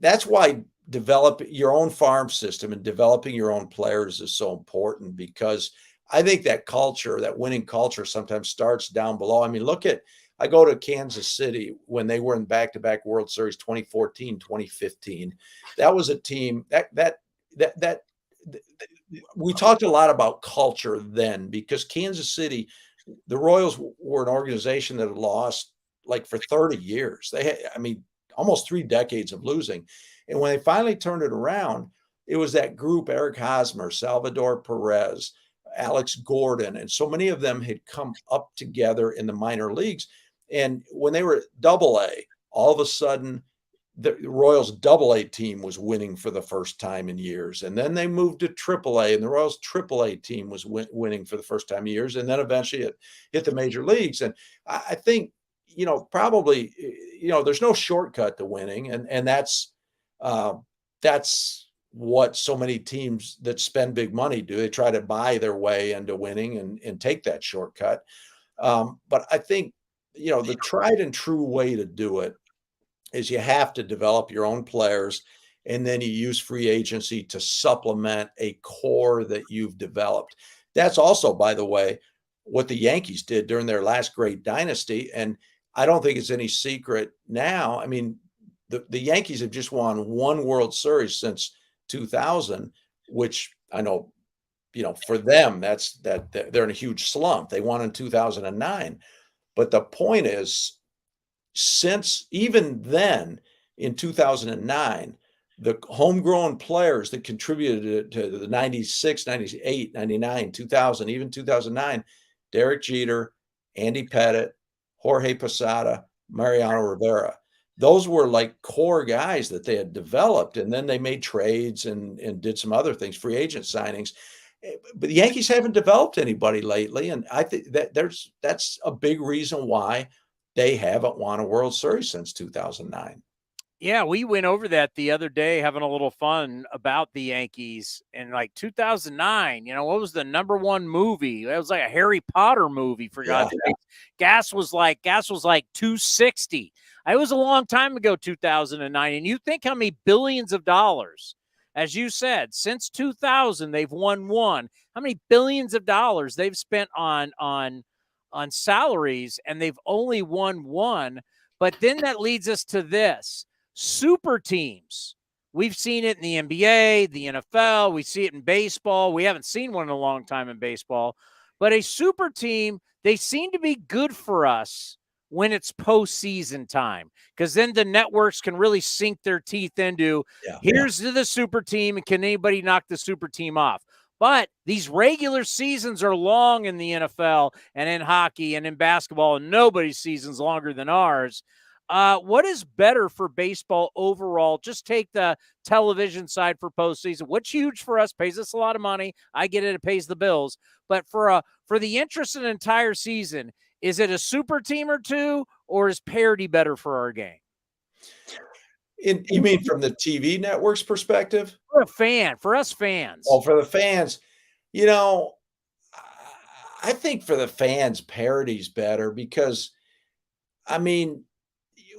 that's why develop your own farm system and developing your own players is so important, because I think that culture, that winning culture, sometimes starts down below. I mean, I go to Kansas City when they were in back-to-back World Series, 2014, 2015. That was a team that we talked a lot about culture then, because Kansas City, the Royals were an organization that had lost like for 30 years. They had, almost 3 decades of losing. And when they finally turned it around, it was that group, Eric Hosmer, Salvador Perez, Alex Gordon, and so many of them had come up together in the minor leagues. And when they were AA, all of a sudden the Royals AA team was winning for the first time in years. And then they moved to AAA, and the Royals AAA team was winning for the first time in years. And then eventually it hit the major leagues. And I think, probably, there's no shortcut to winning. And that's what so many teams that spend big money do. They try to buy their way into winning and take that shortcut. But I think, the tried and true way to do it is you have to develop your own players, and then you use free agency to supplement a core that you've developed. That's also, by the way, what the Yankees did during their last great dynasty. And I don't think it's any secret now. I mean, the Yankees have just won one World Series since 2000, which I know, for them, that they're in a huge slump. They won in 2009. But the point is, since even then, in 2009, the homegrown players that contributed to the 96, 98, 99, 2000, even 2009, Derek Jeter, Andy Pettit, Jorge Posada, Mariano Rivera. those were like core guys that they had developed, and then they made trades and did some other things, free agent signings. But the Yankees haven't developed anybody lately, and I think that's a big reason why they haven't won a World Series since 2009. Yeah, we went over that the other day, having a little fun about the Yankees. In like 2009, what was the number one movie? It was like a Harry Potter movie, for God's sake. Gas was like 260. It was a long time ago, 2009. And you think how many billions of dollars, as you said, since 2000, they've won one. How many billions of dollars they've spent on salaries, and they've only won one. But then that leads us to this. Super teams. We've seen it in the NBA, the NFL. We see it in baseball. We haven't seen one in a long time in baseball. But a super team, they seem to be good for us when it's postseason time, because then the networks can really sink their teeth into, here's the super team, and can anybody knock the super team off? But these regular seasons are long in the NFL and in hockey and in basketball, and nobody's season's longer than ours. What is better for baseball overall? Just take the television side for postseason. What's huge for us, pays us a lot of money. I get it. It pays the bills. But for the interest in an entire season, is it a super team or two, or is parity better for our game? You mean from the TV network's perspective? For us fans. Oh, for the fans, I think for the fans, parity's better because,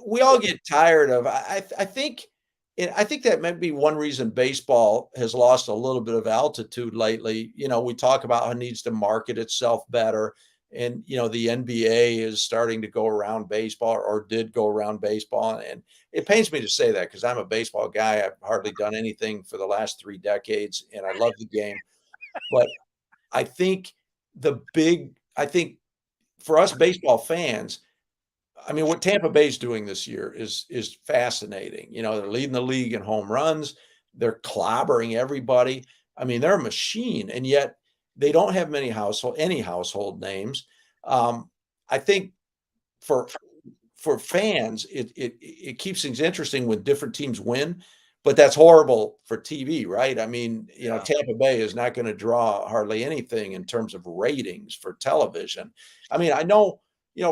we all get tired of. I think that might be one reason baseball has lost a little bit of altitude lately. We talk about how it needs to market itself better, and the NBA is starting to go around baseball, or did go around baseball, and it pains me to say that because I'm a baseball guy. I've hardly done anything for the last 3 decades, and I love the game. But I think for us baseball fans, what Tampa Bay is doing this year is fascinating. They're leading the league in home runs. They're clobbering everybody. They're a machine, and yet they don't have any household names. I think for fans, it keeps things interesting when different teams win, but that's horrible for TV, right? Tampa Bay is not going to draw hardly anything in terms of ratings for television. I know,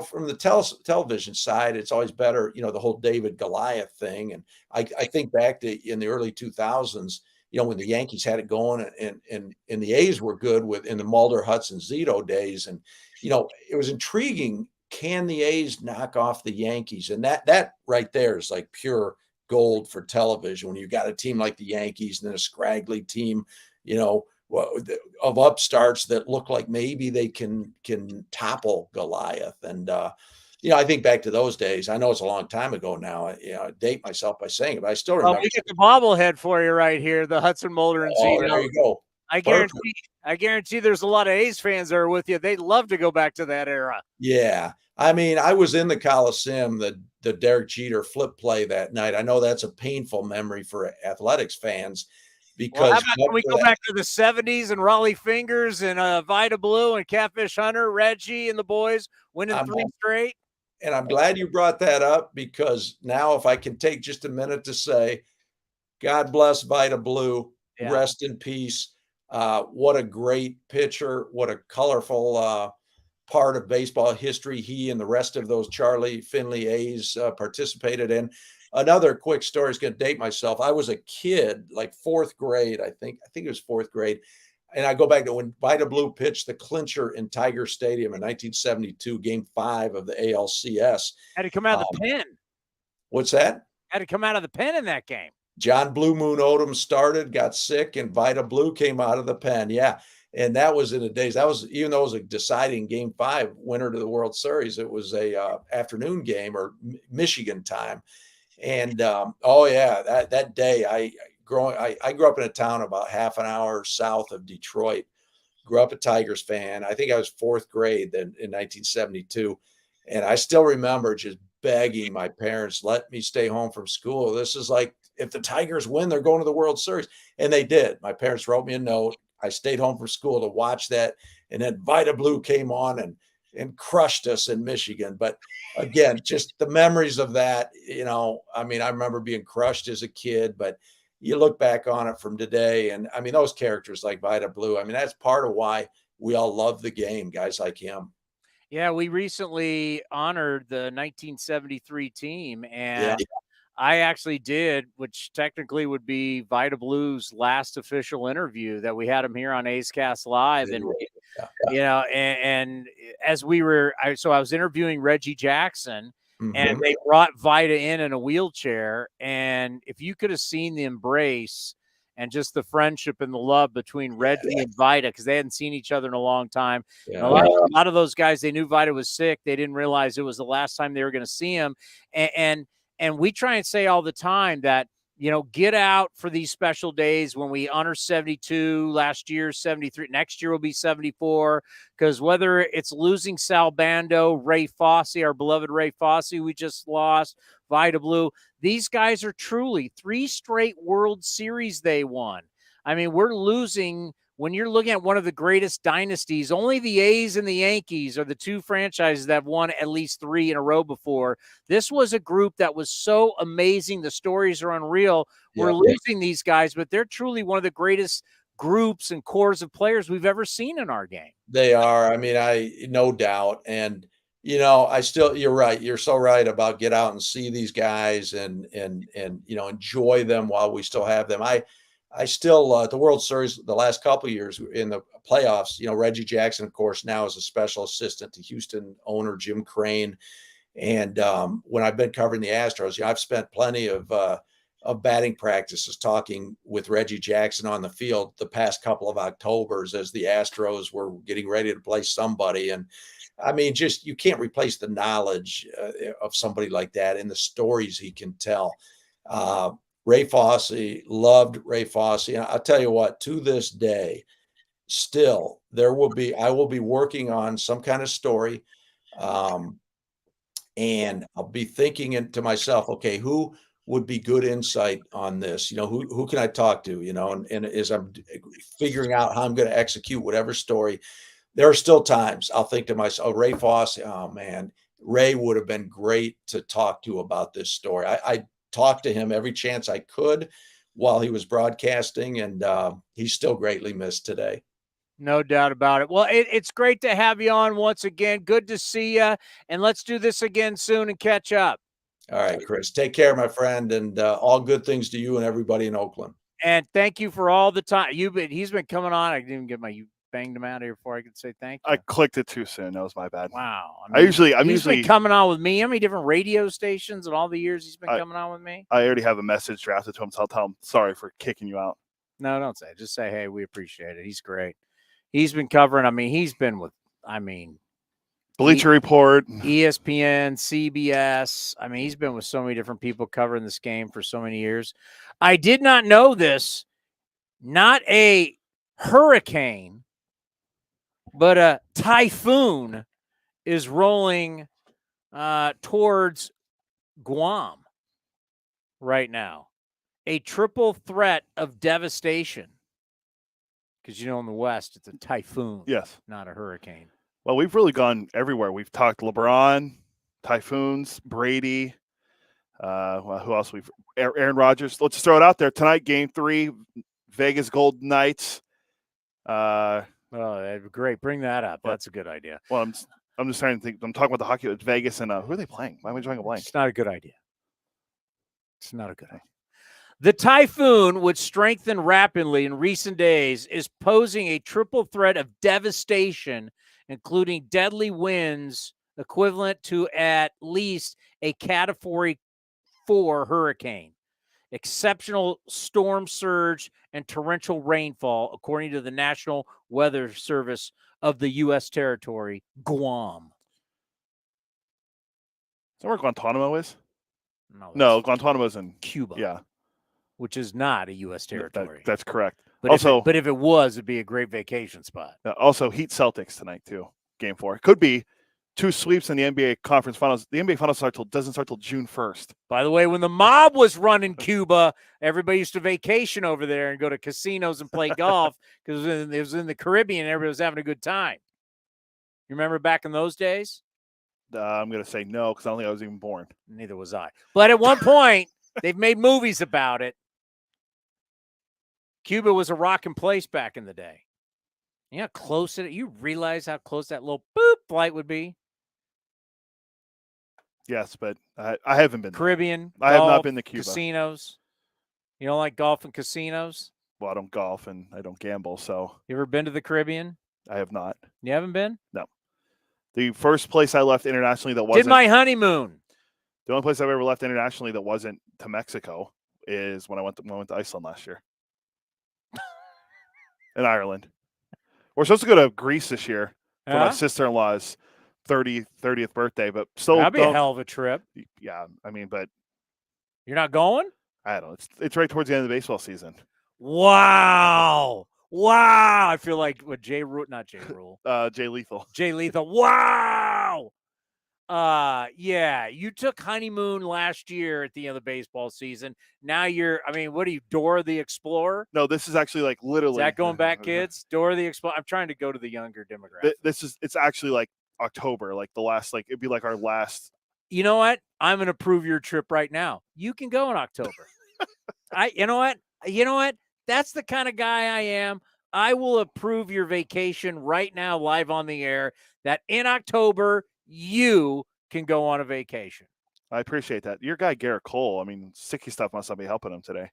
from the television side, it's always better, the whole David Goliath thing. And I think back to in the early 2000s, when the Yankees had it going and the A's were good in the Mulder, Hudson, Zito days. And, it was intriguing. Can the A's knock off the Yankees? And that right there is like pure gold for television when you got a team like the Yankees and then a scraggly team, of upstarts that look like maybe they can topple Goliath. And, I think back to those days. I know it's a long time ago now. I date myself by saying it, but I still remember. We get the bobblehead for you right here, the Hudson, Mulder, and Zito. There you go. I guarantee there's a lot of A's fans that are with you. They'd love to go back to that era. Yeah. I was in the Coliseum, the Derek Jeter flip play that night. I know that's a painful memory for athletics fans. Because how about we go back to the 70s and Raleigh Fingers and Vida Blue and Catfish Hunter, Reggie and the boys winning 3 straight? And I'm glad you brought that up, because now if I can take just a minute to say, God bless Vida Blue, rest in peace. What a great pitcher, what a colorful part of baseball history he and the rest of those Charlie Finley A's participated in. Another quick story is going to date myself. I was a kid, like 4th grade, I think it was 4th grade. And I go back to when Vida Blue pitched the clincher in Tiger Stadium in 1972, Game 5 of the ALCS. Had to come out of the pen. What's that? Had to come out of the pen in that game. John Blue Moon Odom started, got sick, and Vida Blue came out of the pen. Yeah. And that was in the days. That was, even though it was a deciding Game 5 winner to the World Series, it was a afternoon game, or Michigan time. And that day I grew up in a town about half an hour south of Detroit. Grew up a Tigers fan. I think I was 4th grade then in 1972, and I still remember just begging my parents, let me stay home from school. This is like, if the Tigers win, they're going to the World Series, and they did. My parents wrote me a note. I stayed home from school to watch that, and then Vida Blue came on, and and crushed us in Michigan. But again, just the memories of that, I mean, I remember being crushed as a kid, but you look back on it from today, and I mean, those characters like Vida Blue, I mean, that's part of why we all love the game, guys like him. Yeah, we recently honored the 1973 team, and I actually did, which technically would be Vida Blue's last official interview that we had him here on A's Cast Live. And, and as I was interviewing Reggie Jackson, and they brought Vida in a wheelchair. And if you could have seen the embrace and just the friendship and the love between Reggie and Vida, because they hadn't seen each other in a long time. Yeah. A lot of those guys, they knew Vida was sick. They didn't realize it was the last time they were going to see him. And we try and say all the time that, get out for these special days when we honor 72, last year, 73, next year will be 74, because whether it's losing Sal Bando, Ray Fosse, our beloved Ray Fosse, we just lost, Vida Blue, these guys are truly 3 straight World Series they won. I mean, we're losing. When you're looking at one of the greatest dynasties, only the A's and the Yankees are the 2 franchises that have won at least 3 in a row before. This was a group that was so amazing. The stories are unreal. We're losing these guys, but they're truly one of the greatest groups and cores of players we've ever seen in our game. They are. I mean, no doubt. And, you're right. You're so right about get out and see these guys and enjoy them while we still have them. I still, the World Series, the last couple of years in the playoffs, Reggie Jackson, of course, now is a special assistant to Houston owner Jim Crane. And when I've been covering the Astros, I've spent plenty of batting practices talking with Reggie Jackson on the field the past couple of Octobers as the Astros were getting ready to play somebody. And I mean, just you can't replace the knowledge of somebody like that and the stories he can tell. Ray Fosse, loved Ray Fosse. And I'll tell you what, to this day, still, I will be working on some kind of story. And I'll be thinking to myself, okay, who would be good insight on this? Who can I talk to, and as I'm figuring out how I'm going to execute whatever story, there are still times I'll think to myself, Ray Fosse, oh man, Ray would have been great to talk to about this story. I talked to him every chance I could while he was broadcasting, and he's still greatly missed today. No doubt about it. Well, it's great to have you on once again. Good to see you, and let's do this again soon and catch up. All right, Chris, take care, my friend, and all good things to you and everybody in Oakland. And thank you for all the time. He's been coming on. I didn't even get you banged him out of here before I could say thank you. I clicked it too soon. That was my bad. Wow. He's usually been coming on with me. How many different radio stations and all the years he's been coming on with me? I already have a message drafted to him, so I'll tell him sorry for kicking you out. No, don't say it. Just say, hey, we appreciate it. He's great. He's been covering. He's been with, Bleacher Report, ESPN, CBS. He's been with so many different people covering this game for so many years. I did not know this. Not a hurricane, but a typhoon is rolling towards Guam right now. A triple threat of devastation. Because, in the West, it's a typhoon. Yes. Not a hurricane. Well, we've really gone everywhere. We've talked LeBron, typhoons, Brady. Who else? Aaron Rodgers. Let's just throw it out there. Tonight, Game 3, Vegas Golden Knights. Great. Bring that up. That's a good idea. Well, I'm just trying to think. I'm talking about the hockey. It's Vegas and who are they playing? Why am I drawing a blank? It's not a good idea. The typhoon, which strengthened rapidly in recent days, is posing a triple threat of devastation, including deadly winds equivalent to at least a Category 4 hurricane, exceptional storm surge, and torrential rainfall, according to the National Weather Service of the U.S. territory, Guam. Is that where Guantanamo is? No, Guantanamo is in Cuba. Yeah. Which is not a U.S. territory. That's correct. But if it was, it'd be a great vacation spot. Also, Heat Celtics tonight, too. Game 4. It could be 2 sweeps in the NBA Conference Finals. The NBA Finals doesn't start till June 1st. By the way, when the mob was running Cuba, everybody used to vacation over there and go to casinos and play golf because it was in the Caribbean and everybody was having a good time. You You remember back in those days? I'm going to say no because I don't think I was even born. Neither was I. But at one point, they've made movies about it. Cuba was a rocking place back in the day. You know how close it. You realize how close that little boop flight would be. Yes, but I haven't been Caribbean. I have not been to Cuba. Casinos. You don't like golf and casinos? Well, I don't golf and I don't gamble, so. You ever been to the Caribbean? I have not. You haven't been? No. The first place I left internationally that wasn't. Did my honeymoon. The only place I've ever left internationally that wasn't to Mexico is when I went to Iceland last year. In Ireland. We're supposed to go to Greece this year for my sister-in-law's 30th birthday, but still. That'd be a hell of a trip. Yeah, I mean, but. You're not going? I don't know. It's right towards the end of the baseball season. Wow. I feel like what Jay Lethal. Jay Lethal. Wow. Yeah, you took honeymoon last year at the end of the baseball season. Now what are you, Dora the Explorer? No, this is actually like literally. Is that going back, kids? Dora the Explorer. I'm trying to go to the younger demographic. It's actually like October, like the last, like it'd be like our last. You know what? I'm going to approve your trip right now. You can go in October. You know what? That's the kind of guy I am. I will approve your vacation right now, live on the air, that in October, you can go on a vacation. I appreciate that. Your guy, Garrett Cole, I mean, sticky stuff must not be helping him today.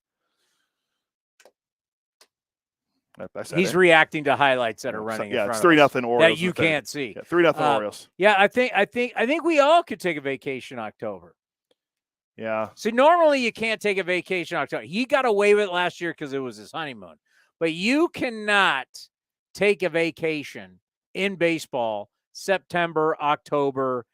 He's reacting to highlights that are running. Yeah, it's 3-0 Orioles that you can't see. Yeah, 3-0 Orioles. Yeah, I think we all could take a vacation in October. Yeah. See, normally you can't take a vacation in October. He got away with it last year because it was his honeymoon. But you cannot take a vacation in baseball September, October,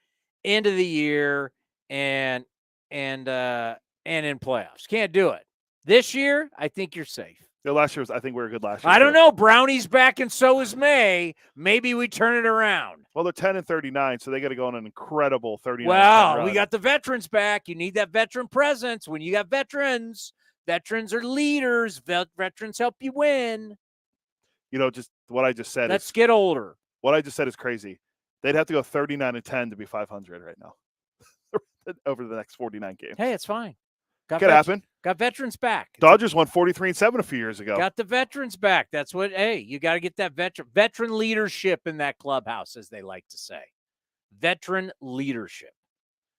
end of the year, and in playoffs. Can't do it. This year, I think you're safe. Yeah, last year I think we were good last year. I don't know. Brownie's back and so is May. Maybe we turn it around. Well, they're 10-39, so they got to go on an incredible 39. Well, we got the veterans back. You need that veteran presence. When you got veterans are leaders. Veterans help you win. You know, just what I just said. Let's get older. What I just said is crazy. They'd have to go 39-10 to be 500 right now over the next 49 games. Hey, it's fine. Could happen. Got veterans back. Dodgers won 43-7 a few years ago. Got the veterans back. That's what. Hey, you got to get that veteran leadership in that clubhouse, as they like to say. Veteran leadership.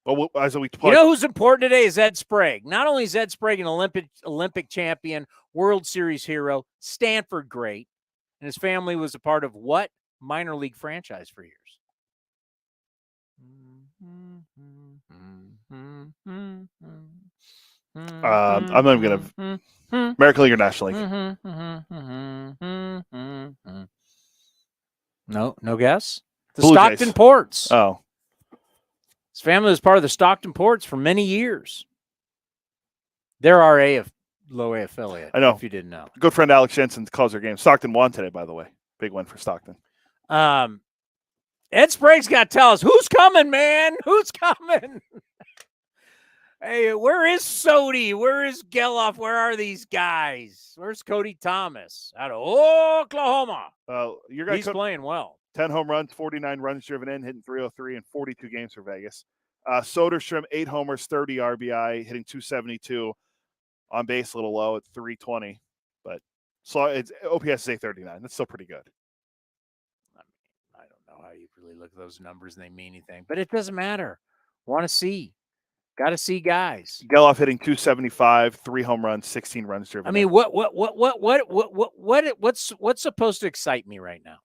Well, as we you know who's important today is Ed Sprague. Not only is Ed Sprague an Olympic champion, World Series hero, Stanford great, and his family was a part of what minor league franchise for years. I'm not even going to. American League or National League? No guess? The Blue Stockton Jays. Ports. Oh. His family was part of the Stockton Ports for many years. They're our low A affiliate. I know. If you didn't know. Good friend Alex Jensen calls their game. Stockton won today, by the way. Big win for Stockton. Ed Sprague's got to tell us, who's coming, man? Who's coming? Hey, where is Sodi? Where is Geloff? Where are these guys? Where's Cody Thomas? Out of Oklahoma. Your guy He's playing well. 10 home runs, 49 runs driven in, hitting 303 in 42 games for Vegas. Soderstrom, 8 homers, 30 RBI, hitting 272. On base, a little low at 320. But it's OPS is 839. That's still pretty good. I don't know how you really look at those numbers and they mean anything. But it doesn't matter. Want to see. Got to see guys. Geloff hitting 275, 3 home runs, 16 runs driven. I mean, what's supposed to excite me right now?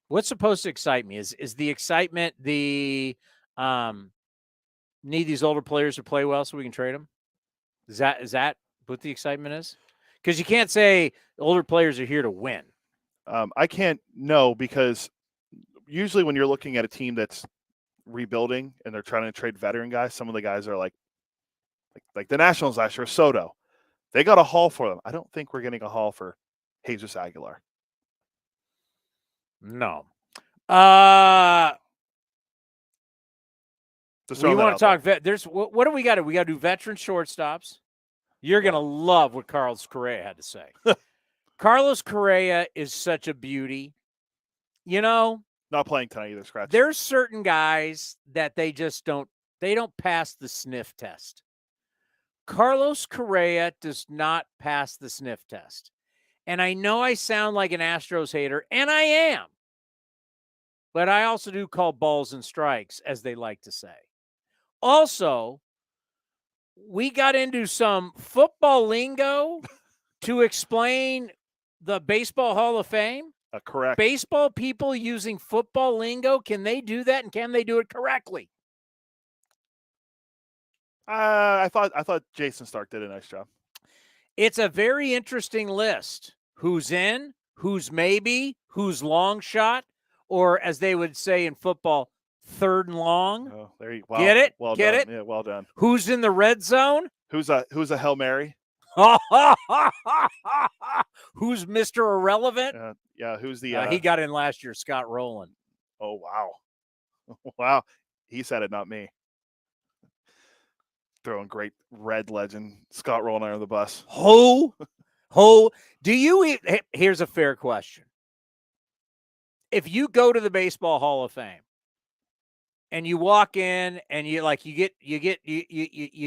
What's supposed to excite me is the excitement need these older players to play well so we can trade them? Is that what the excitement is? Because you can't say older players are here to win. I can't know, because usually when you're looking at a team that's rebuilding and they're trying to trade veteran guys, some of the guys are like the Nationals last year, Soto. They got a haul for them. I don't think we're getting a haul for Jesus Aguilar. No. We want to talk what do we got to? We got to do veteran shortstops. You're going to love what Carlos Correa had to say. Carlos Correa is such a beauty. You know, Not playing tonight either, Scratch. There's certain guys that they just don't pass the sniff test. Carlos Correa does not pass the sniff test. And I know I sound like an Astros hater, and I am. But I also do call balls and strikes, as they like to say. Also, we got into some football lingo to explain the Baseball Hall of Fame. Correct. Baseball people using football lingo, can they do that, and can they do it correctly? I thought Jason Stark did a nice job. It's a very interesting list. Who's in, who's maybe, who's long shot, or as they would say in football, third and long. Oh, there you go. Get it? Well Get done. it? Yeah, well done. Who's in the red zone? Who's a Hail Mary? Who's Mr. Irrelevant? Yeah, who's the he got in last year, Scott Rowland. Oh, wow. Wow. He said it, not me. Throwing great red legend Scott Rowland under the bus. Who? Do you here's a fair question. If you go to the Baseball Hall of Fame and you walk in and you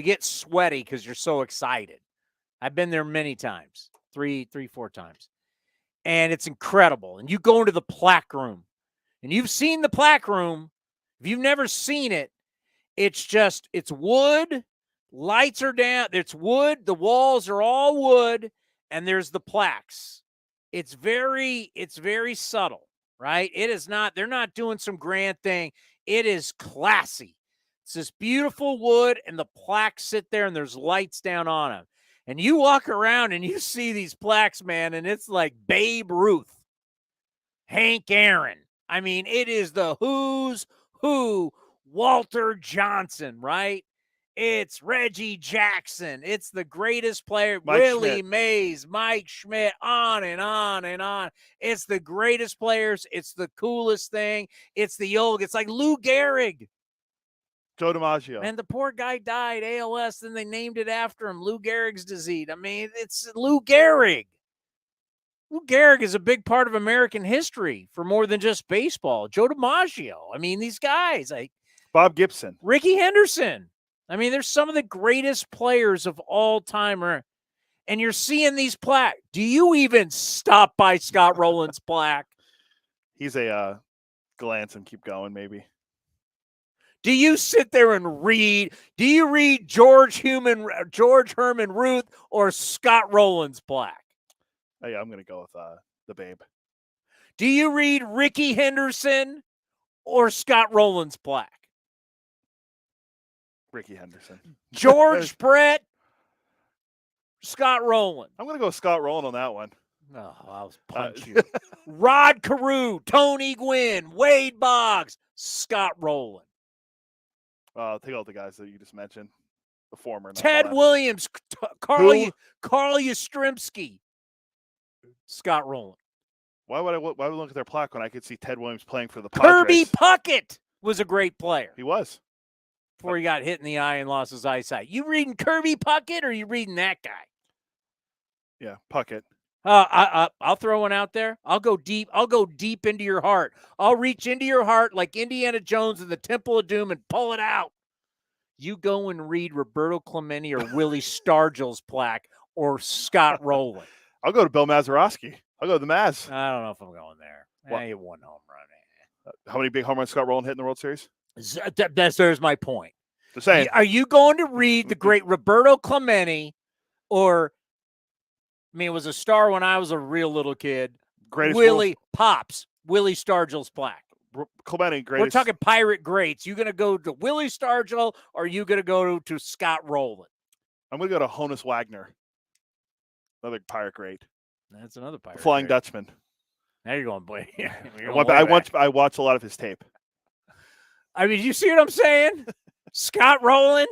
get sweaty because you're so excited. I've been there many times, 4 times. And it's incredible. And you go into the plaque room and you've seen the plaque room. If you've never seen it, it's wood. Lights are down. It's wood. The walls are all wood. And there's the plaques. It's very subtle, right? It is not, they're not doing some grand thing. It is classy. It's this beautiful wood and the plaques sit there and there's lights down on them. And you walk around and you see these plaques, man, and it's like Babe Ruth, Hank Aaron. I mean, it is the who's who, Walter Johnson, right? It's Reggie Jackson. It's the greatest player. Willie Mays, Mike Schmidt, on and on and on. It's the greatest players. It's the coolest thing. It's like Lou Gehrig. Joe DiMaggio. And the poor guy died, ALS, then they named it after him, Lou Gehrig's disease. I mean, it's Lou Gehrig. Lou Gehrig is a big part of American history for more than just baseball. Joe DiMaggio. I mean, these guys. Like Bob Gibson. Ricky Henderson. I mean, there's some of the greatest players of all time. And you're seeing these plaques. Do you even stop by Scott Rowland's plaque? He's a glance and keep going, maybe. Do you sit there and read? Do you read George Herman Ruth or Scott Rowland's plaque? Oh, yeah, I'm going to go with the Babe. Do you read Ricky Henderson or Scott Rowland's plaque? Ricky Henderson. George Brett, Scott Rowland. I'm going to go Scott Rowland on that one. Oh, I'll punch you. Rod Carew, Tony Gwynn, Wade Boggs, Scott Rowland. I'll take all the guys that you just mentioned. The former. Ted Williams, Carl Yastrzemski, Scott Rowland. Why would I look at their plaque when I could see Ted Williams playing for the Padres? Kirby Puckett was a great player. He was. Before he got hit in the eye and lost his eyesight. You reading Kirby Puckett or you reading that guy? Yeah, Puckett. I'll throw one out there. I'll go deep into your heart. I'll reach into your heart like Indiana Jones in the Temple of Doom and pull it out. You go and read Roberto Clemente or Willie Stargell's plaque or Scott Rowland. I'll go to Bill Mazeroski. I'll go to the Maz. I don't know if I'm going there. He hit one home run. How many big home runs Scott Rowland hit in the World Series? There's my point. Just saying. Are you going to read the great Roberto Clemente or, I mean, it was a star when I was a real little kid. Willie Stargell's plaque. Clemente, greatest. We're talking pirate greats. You going to go to Willie Stargell or are you going to go to Scott Rowland? I'm going to go to Honus Wagner. Another pirate great. That's another pirate. Flying great. Dutchman. Now you're going, boy. I watched a lot of his tape. I mean, you see what I'm saying? Scott Rowland,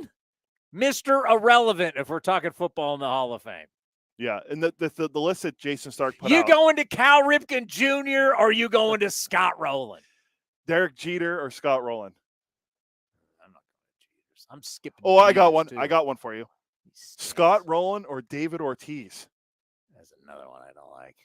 Mr. Irrelevant, if we're talking football in the Hall of Fame. Yeah, and the list that Jason Stark put out. You going to Cal Ripken Jr. or you going to Scott Rowland? Derek Jeter or Scott Rowland? I'm not going to Jeter. I'm skipping. Oh, I got one. Too. I got one for you. Scott Rowland or David Ortiz? That's another one I don't like.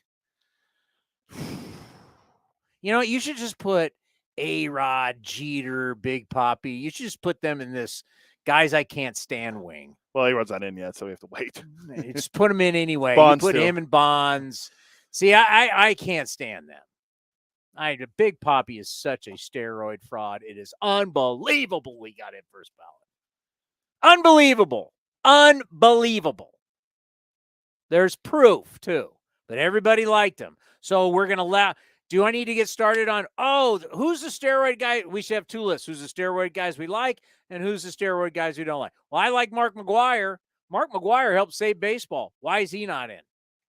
You know, you should just put A-Rod, Jeter, Big Papi. You should just put them in this guys I can't stand wing. Well, A-Rod's not in yet, so we have to wait. You just put him in anyway. Bonds you put too. him in Bonds. See, I can't stand them. The Big Papi is such a steroid fraud. It is unbelievable we got in first ballot. Unbelievable. Unbelievable. There's proof, too. But everybody liked him. So we're going to allow. Do I need to get started on, who's the steroid guy? We should have two lists. Who's the steroid guys we like and who's the steroid guys we don't like? Well, I like Mark McGwire. Mark McGwire helped save baseball. Why is he not in?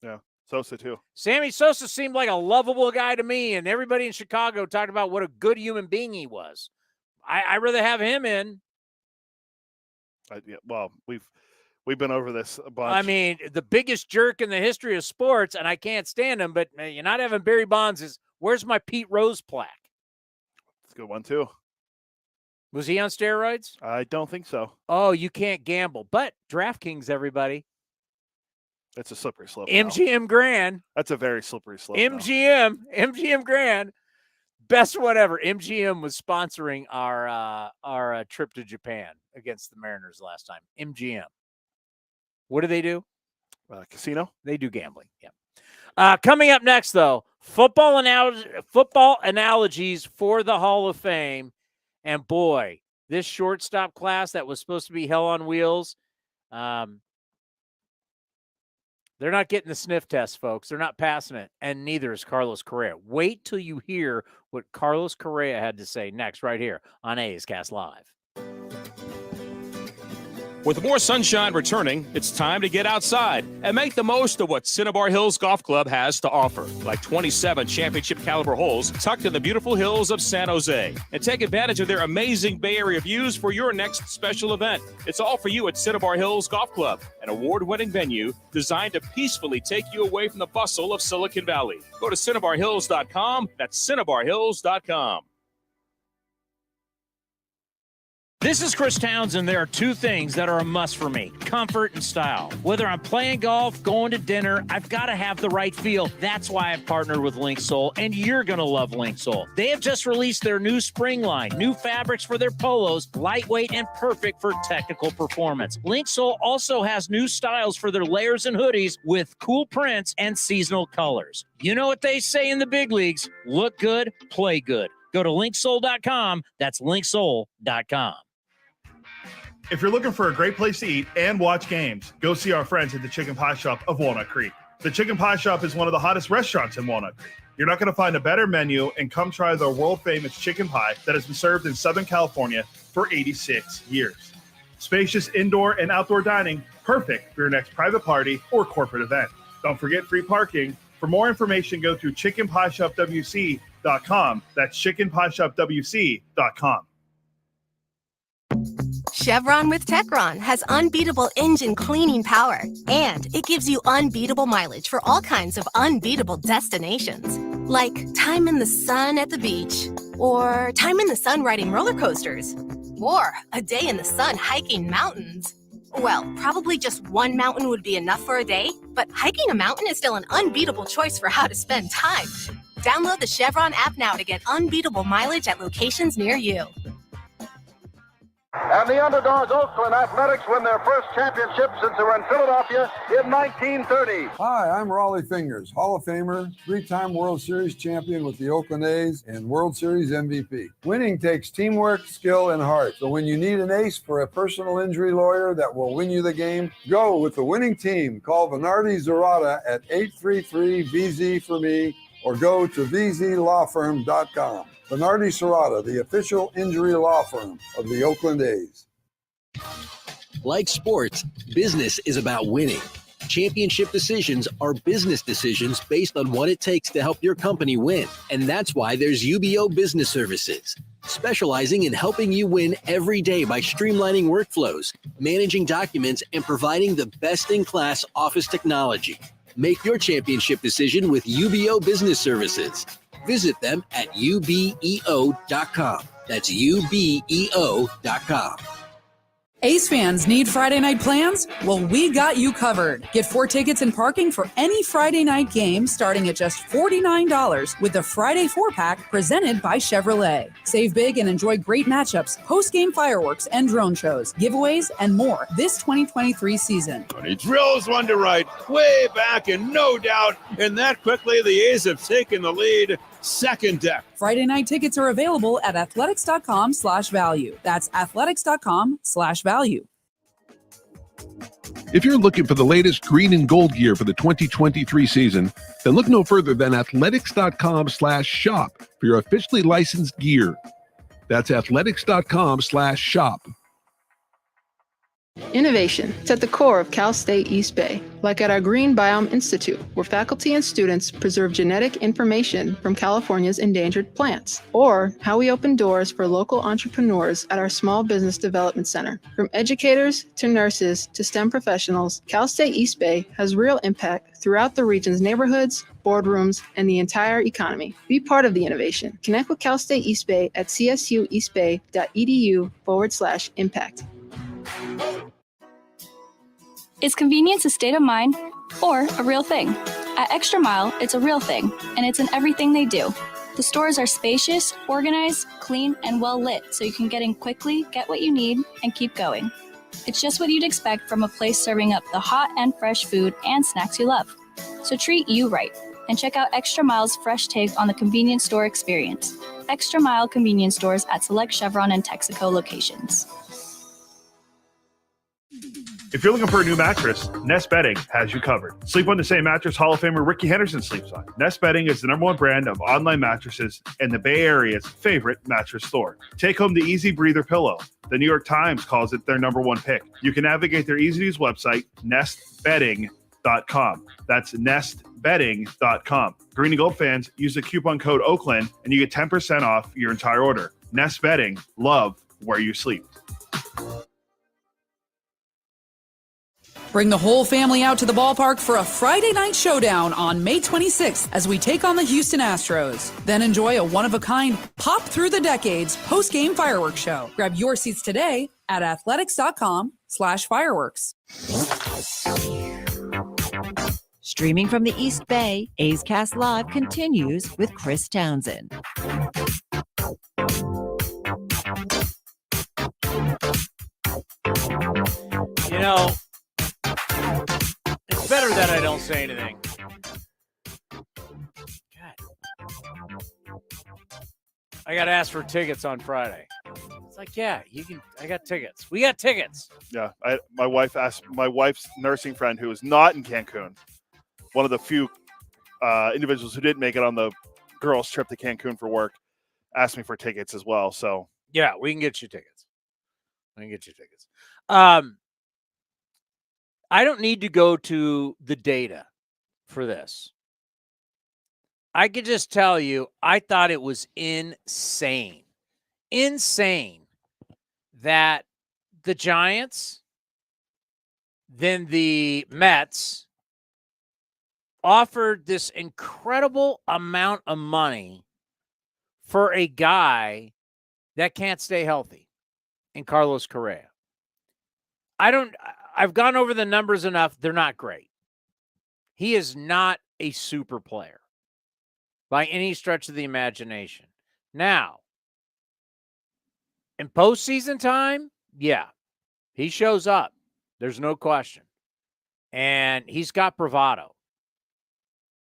Yeah, Sosa, too. Sammy Sosa seemed like a lovable guy to me, and everybody in Chicago talked about what a good human being he was. I'd rather have him in. Well, we've been over this a bunch. I mean, the biggest jerk in the history of sports, and I can't stand him, but you're not having Barry Bonds. Where's my Pete Rose plaque? It's a good one, too. Was he on steroids? I don't think so. Oh, you can't gamble. But DraftKings, everybody. It's a slippery slope. MGM Grand. That's a very slippery slope. MGM Grand. Best one ever. MGM was sponsoring our trip to Japan against the Mariners last time. MGM. What do they do? Casino. They do gambling. Yeah. Coming up next, though, football analogies for the Hall of Fame. And boy, this shortstop class that was supposed to be hell on wheels, they're not getting the sniff test, folks. They're not passing it, and neither is Carlos Correa. Wait till you hear what Carlos Correa had to say next right here on A's Cast Live. With more sunshine returning, it's time to get outside and make the most of what Cinnabar Hills Golf Club has to offer, like 27 championship caliber holes tucked in the beautiful hills of San Jose. And take advantage of their amazing Bay Area views for your next special event. It's all for you at Cinnabar Hills Golf Club, an award-winning venue designed to peacefully take you away from the bustle of Silicon Valley. Go to CinnabarHills.com. That's CinnabarHills.com. This is Chris Townsend. There are two things that are a must for me: comfort and style. Whether I'm playing golf, going to dinner, I've got to have the right feel. That's why I've partnered with Linksole, and you're going to love Linksole. They have just released their new spring line, new fabrics for their polos, lightweight and perfect for technical performance. Linksole also has new styles for their layers and hoodies with cool prints and seasonal colors. You know what they say in the big leagues: look good, play good. Go to linksole.com. That's linksole.com. If you're looking for a great place to eat and watch games, go see our friends at the Chicken Pie Shop of Walnut Creek. The Chicken Pie Shop is one of the hottest restaurants in Walnut Creek. You're not going to find a better menu, and come try their world-famous chicken pie that has been served in Southern California for 86 years. Spacious indoor and outdoor dining, perfect for your next private party or corporate event. Don't forget free parking. For more information, go to chickenpieshopwc.com. That's chickenpieshopwc.com. Chevron with Techron has unbeatable engine cleaning power, and it gives you unbeatable mileage for all kinds of unbeatable destinations, like time in the sun at the beach, or time in the sun riding roller coasters, or a day in the sun hiking mountains. Well, probably just one mountain would be enough for a day, but hiking a mountain is still an unbeatable choice for how to spend time. Download the Chevron app now to get unbeatable mileage at locations near you. And the underdogs Oakland Athletics win their first championship since they were in Philadelphia in 1930. Hi, I'm Raleigh Fingers, Hall of Famer, three-time World Series champion with the Oakland A's and World Series MVP. Winning takes teamwork, skill, and heart. So when you need an ace for a personal injury lawyer that will win you the game, go with the winning team. Call Venardi Zerata at 833-VZ for me, or go to vzlawfirm.com. Venardi Serrata, the official injury law firm of the Oakland A's. Like sports, business is about winning. Championship decisions are business decisions based on what it takes to help your company win. And that's why there's UBO Business Services, specializing in helping you win every day by streamlining workflows, managing documents, and providing the best-in-class office technology. Make your championship decision with UBO Business Services. Visit them at ubeo.com. That's ubeo.com. Ace fans need Friday night plans? Well, we got you covered. Get 4 tickets and parking for any Friday night game starting at just $49 with the Friday 4-pack presented by Chevrolet. Save big and enjoy great matchups, post-game fireworks and drone shows, giveaways, and more this 2023 season. And he drills one to right, way back, and no doubt. And that quickly, the A's have taken the lead. Second deck. Friday night tickets are available at athletics.com/value. That's athletics.com/value. If you're looking for the latest green and gold gear for the 2023 season, then look no further than athletics.com/shop for your officially licensed gear. That's athletics.com/shop. Innovation is at the core of Cal State East Bay, like at our Green Biome Institute, where faculty and students preserve genetic information from California's endangered plants, or how we open doors for local entrepreneurs at our Small Business Development Center. From educators to nurses to STEM professionals, Cal State East Bay has real impact throughout the region's neighborhoods, boardrooms, and the entire economy. Be part of the innovation. Connect with Cal State East Bay at csueastbay.edu/impact. Is convenience a state of mind or a real thing? At Extra Mile, it's a real thing, and it's in everything they do. The stores are spacious, organized, clean, and well lit, so you can get in quickly, get what you need, and keep going. It's just what you'd expect from a place serving up the hot and fresh food and snacks you love. So treat you right, and check out Extra Mile's fresh take on the convenience store experience. Extra Mile convenience stores at select Chevron and Texaco locations. If you're looking for a new mattress, Nest Bedding has you covered. Sleep on the same mattress Hall of Famer Ricky Henderson sleeps on. Nest Bedding is the #1 brand of online mattresses and the Bay Area's favorite mattress store. Take home the Easy Breather pillow. The New York Times calls it their #1 pick. You can navigate their easy-to-use website, nestbedding.com. That's nestbedding.com. Green and Gold fans, use the coupon code Oakland and you get 10% off your entire order. Nest Bedding, love where you sleep. Bring the whole family out to the ballpark for a Friday night showdown on May 26th as we take on the Houston Astros. Then enjoy a one-of-a-kind pop through the decades post-game fireworks show. Grab your seats today at athletics.com/fireworks. Streaming from the East Bay, A's Cast Live continues with Chris Townsend. You know, it's better that I don't say anything. God. I got asked for tickets on Friday. It's like, yeah, you can. I got tickets. We got tickets. Yeah, my wife asked my wife's nursing friend, who is not in Cancun, one of the few individuals who didn't make it on the girls' trip to Cancun for work, asked me for tickets as well. So yeah, we can get you tickets. I don't need to go to the data for this. I could just tell you, I thought it was insane that the Giants, then the Mets, offered this incredible amount of money for a guy that can't stay healthy in Carlos Correa. I've gone over the numbers enough. They're not great. He is not a super player by any stretch of the imagination. Now, in postseason time, yeah, he shows up. There's no question. And he's got bravado.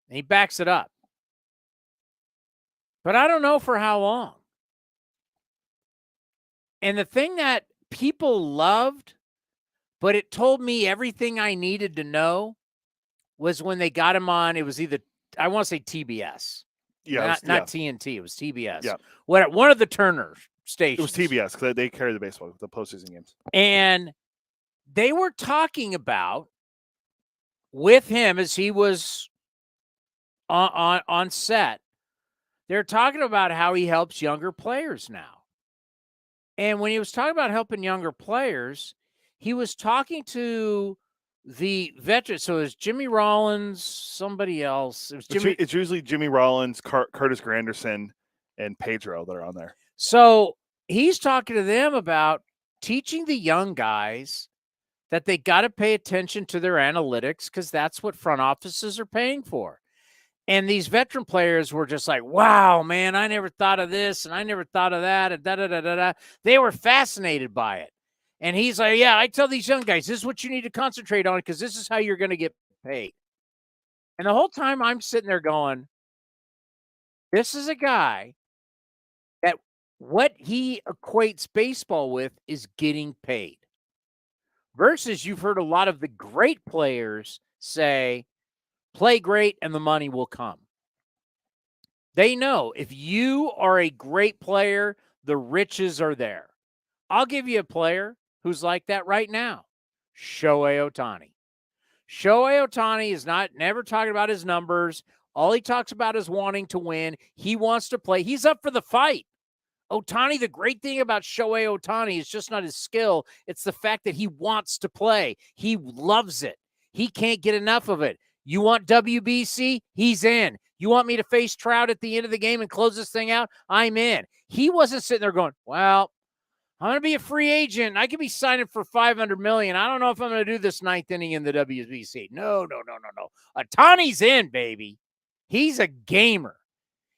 And he backs it up. But I don't know for how long. And the thing that people loved, but it told me everything I needed to know, was when they got him on. It was either, I want to say TBS. Yeah, not TNT. It was TBS. Yeah. One of the Turner stations. It was TBS because they carry the baseball, the postseason games. And they were talking about, with him as he was on set, they're talking about how he helps younger players now. And when he was talking about helping younger players, he was talking to the veterans. So it was Jimmy Rollins, somebody else. It's usually Jimmy Rollins, Curtis Granderson, and Pedro that are on there. So he's talking to them about teaching the young guys that they got to pay attention to their analytics because that's what front offices are paying for. And these veteran players were just like, wow, man, I never thought of this and I never thought of that. And da-da-da-da-da. They were fascinated by it. And he's like, yeah, I tell these young guys, this is what you need to concentrate on because this is how you're going to get paid. And the whole time I'm sitting there going, this is a guy that what he equates baseball with is getting paid. Versus you've heard a lot of the great players say, play great and the money will come. They know if you are a great player, the riches are there. I'll give you a player who's like that right now, Shohei Ohtani. Shohei Ohtani is never talking about his numbers. All he talks about is wanting to win. He wants to play. He's up for the fight. Ohtani, the great thing about Shohei Ohtani is just not his skill. It's the fact that he wants to play. He loves it. He can't get enough of it. You want WBC? He's in. You want me to face Trout at the end of the game and close this thing out? I'm in. He wasn't sitting there going, well, I'm going to be a free agent. I could be signing for $500 million. I don't know if I'm going to do this ninth inning in the WBC. No. Ohtani's in, baby. He's a gamer.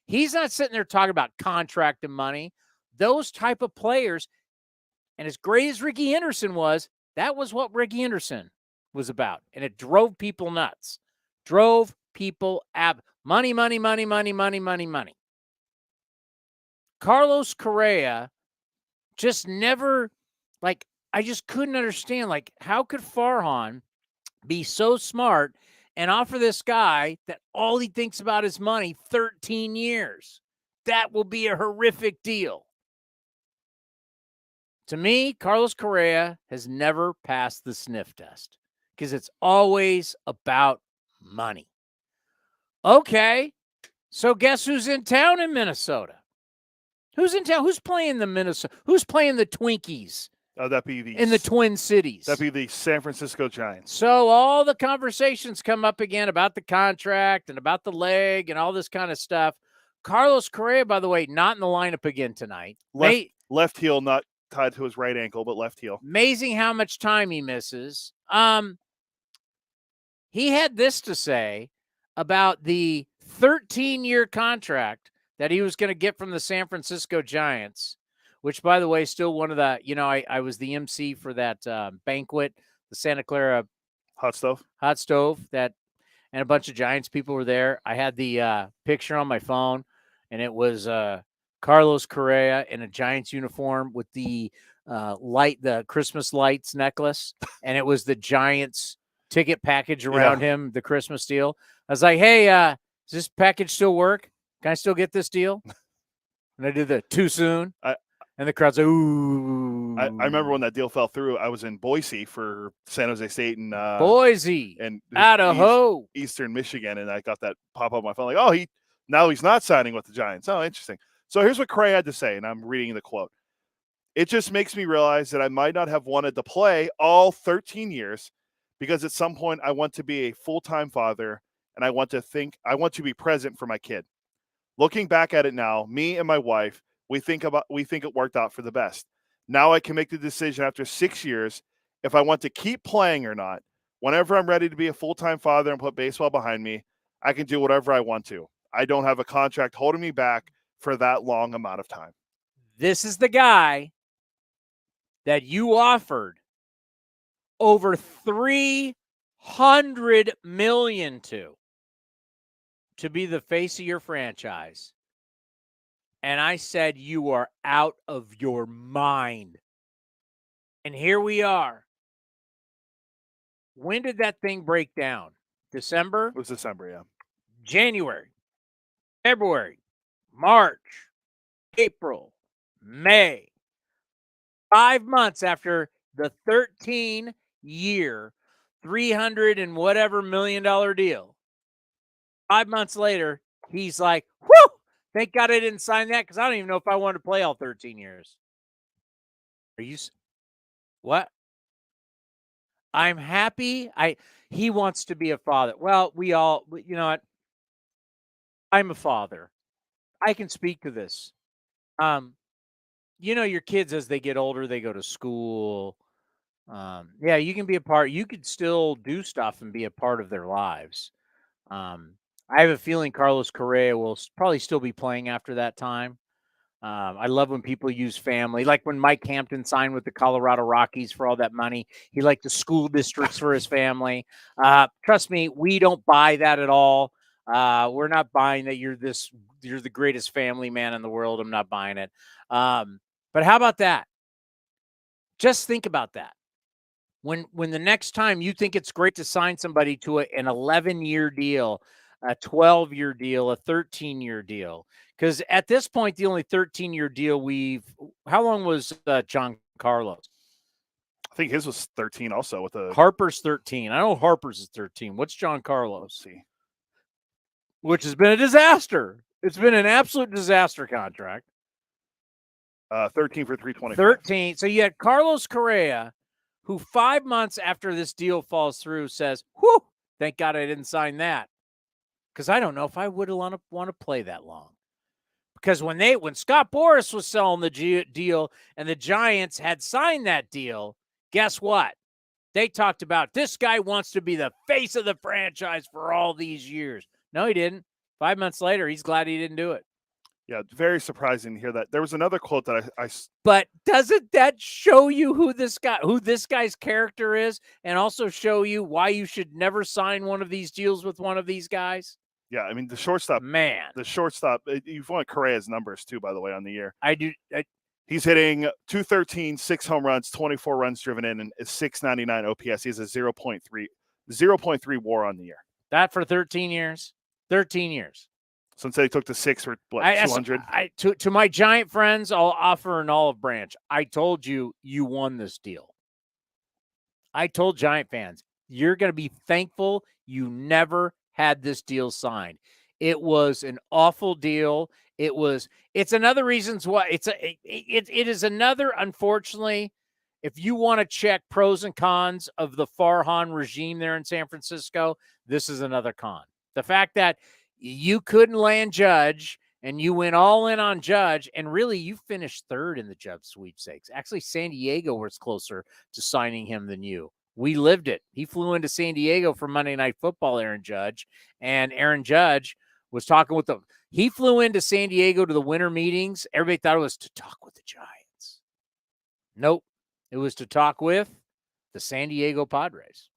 He's not sitting there talking about contract and money. Those type of players, and as great as Ricky Henderson was, that was what Ricky Henderson was about. And it drove people nuts. Drove people money. Carlos Correa just never, I just couldn't understand, how could Farhan be so smart and offer this guy that all he thinks about is money 13 years? That will be a horrific deal. To me, Carlos Correa has never passed the sniff test because it's always about money. Okay, so guess who's in town in Minnesota? Who's in town? Who's playing the Minnesota? Who's playing the Twinkies? That'd be in the Twin Cities. That'd be the San Francisco Giants. So all the conversations come up again about the contract and about the leg and all this kind of stuff. Carlos Correa, by the way, not in the lineup again tonight. Left heel, not tied to his right ankle, but left heel. Amazing how much time he misses. He had this to say about the 13-year contract that he was going to get from the San Francisco Giants, which, by the way, is still one of the, I was the MC for that banquet, the Santa Clara Hot Stove, and a bunch of Giants people were there. I had the picture on my phone, and it was Carlos Correa in a Giants uniform with the the Christmas lights necklace, and it was the Giants ticket package around him, the Christmas deal. I was like, hey, does this package still work? Can I still get this deal? And I did the too soon. And the crowd's like, ooh. I remember when that deal fell through. I was in Boise for San Jose State and Boise and Idaho, Eastern Michigan, and I got that pop up on my phone like, oh, he's not signing with the Giants. Oh, interesting. So here's what Correa had to say, and I'm reading the quote. It just makes me realize that I might not have wanted to play all 13 years because at some point I want to be a full-time father and I want to be present for my kid. Looking back at it now, me and my wife, we think it worked out for the best. Now I can make the decision after 6 years if I want to keep playing or not. Whenever I'm ready to be a full-time father and put baseball behind me, I can do whatever I want to. I don't have a contract holding me back for that long amount of time. This is the guy that you offered over $300 million to be the face of your franchise. And I said, you are out of your mind. And here we are. When did that thing break down? December? It was December, yeah. January, February, March, April, May. 5 months after the 13-year, $300 and whatever million deal. 5 months later, he's like, whew, thank God I didn't sign that because I don't even know if I wanted to play all 13 years. What? I'm happy. He wants to be a father. Well, you know what? I'm a father. I can speak to this. your kids as they get older, they go to school. Yeah, you can be a part. You could still do stuff and be a part of their lives. I have a feeling Carlos Correa will probably still be playing after that time. I love when people use family. Like when Mike Hampton signed with the Colorado Rockies for all that money. He liked the school districts for his family. Trust me, we don't buy that at all. We're not buying that you're the greatest family man in the world. I'm not buying it. But how about that? Just think about that. When the next time you think it's great to sign somebody to an 11-year deal, a 12-year deal, a 13-year deal, because at this point, the only 13-year deal how long was John Carlos? I think his was 13 also with a Harper's 13. I know Harper's is 13. What's John Carlos? Let's see. Which has been a disaster. It's been an absolute disaster contract. 13 for 325. 13. So you had Carlos Correa, who 5 months after this deal falls through says, whew, thank God I didn't sign that. Because I don't know if I would want to play that long. Because when Scott Boras was selling the deal and the Giants had signed that deal, guess what? They talked about this guy wants to be the face of the franchise for all these years. No, he didn't. 5 months later, he's glad he didn't do it. Yeah, very surprising to hear that. There was another quote that I But doesn't that show you who this guy's character is, and also show you why you should never sign one of these deals with one of these guys? Yeah, I mean the shortstop. Man, the shortstop. You've won Correa's numbers too, by the way, on the year. I do. He's hitting 213, 6 home runs, 24 runs driven in, and 699 OPS. He has a 0.3 WAR on the year. That for 13 years. 13 years. Since they took the 6 for 200. To my Giant friends, I'll offer an olive branch. I told you won this deal. I told Giant fans, you're going to be thankful you never had this deal signed. It was an awful deal. It's another reasons why it is another, unfortunately, if you want to check pros and cons of the Farhan regime there in San Francisco, this is another con. The fact that you couldn't land Judge and you went all in on Judge, and really you finished third in the Judge sweepstakes. Actually, San Diego was closer to signing him than you. We lived it. He flew into San Diego for Monday Night Football, Aaron Judge, and Aaron Judge was talking with them. He flew into San Diego to the winter meetings. Everybody thought it was to talk with the Giants. Nope. It was to talk with the San Diego Padres.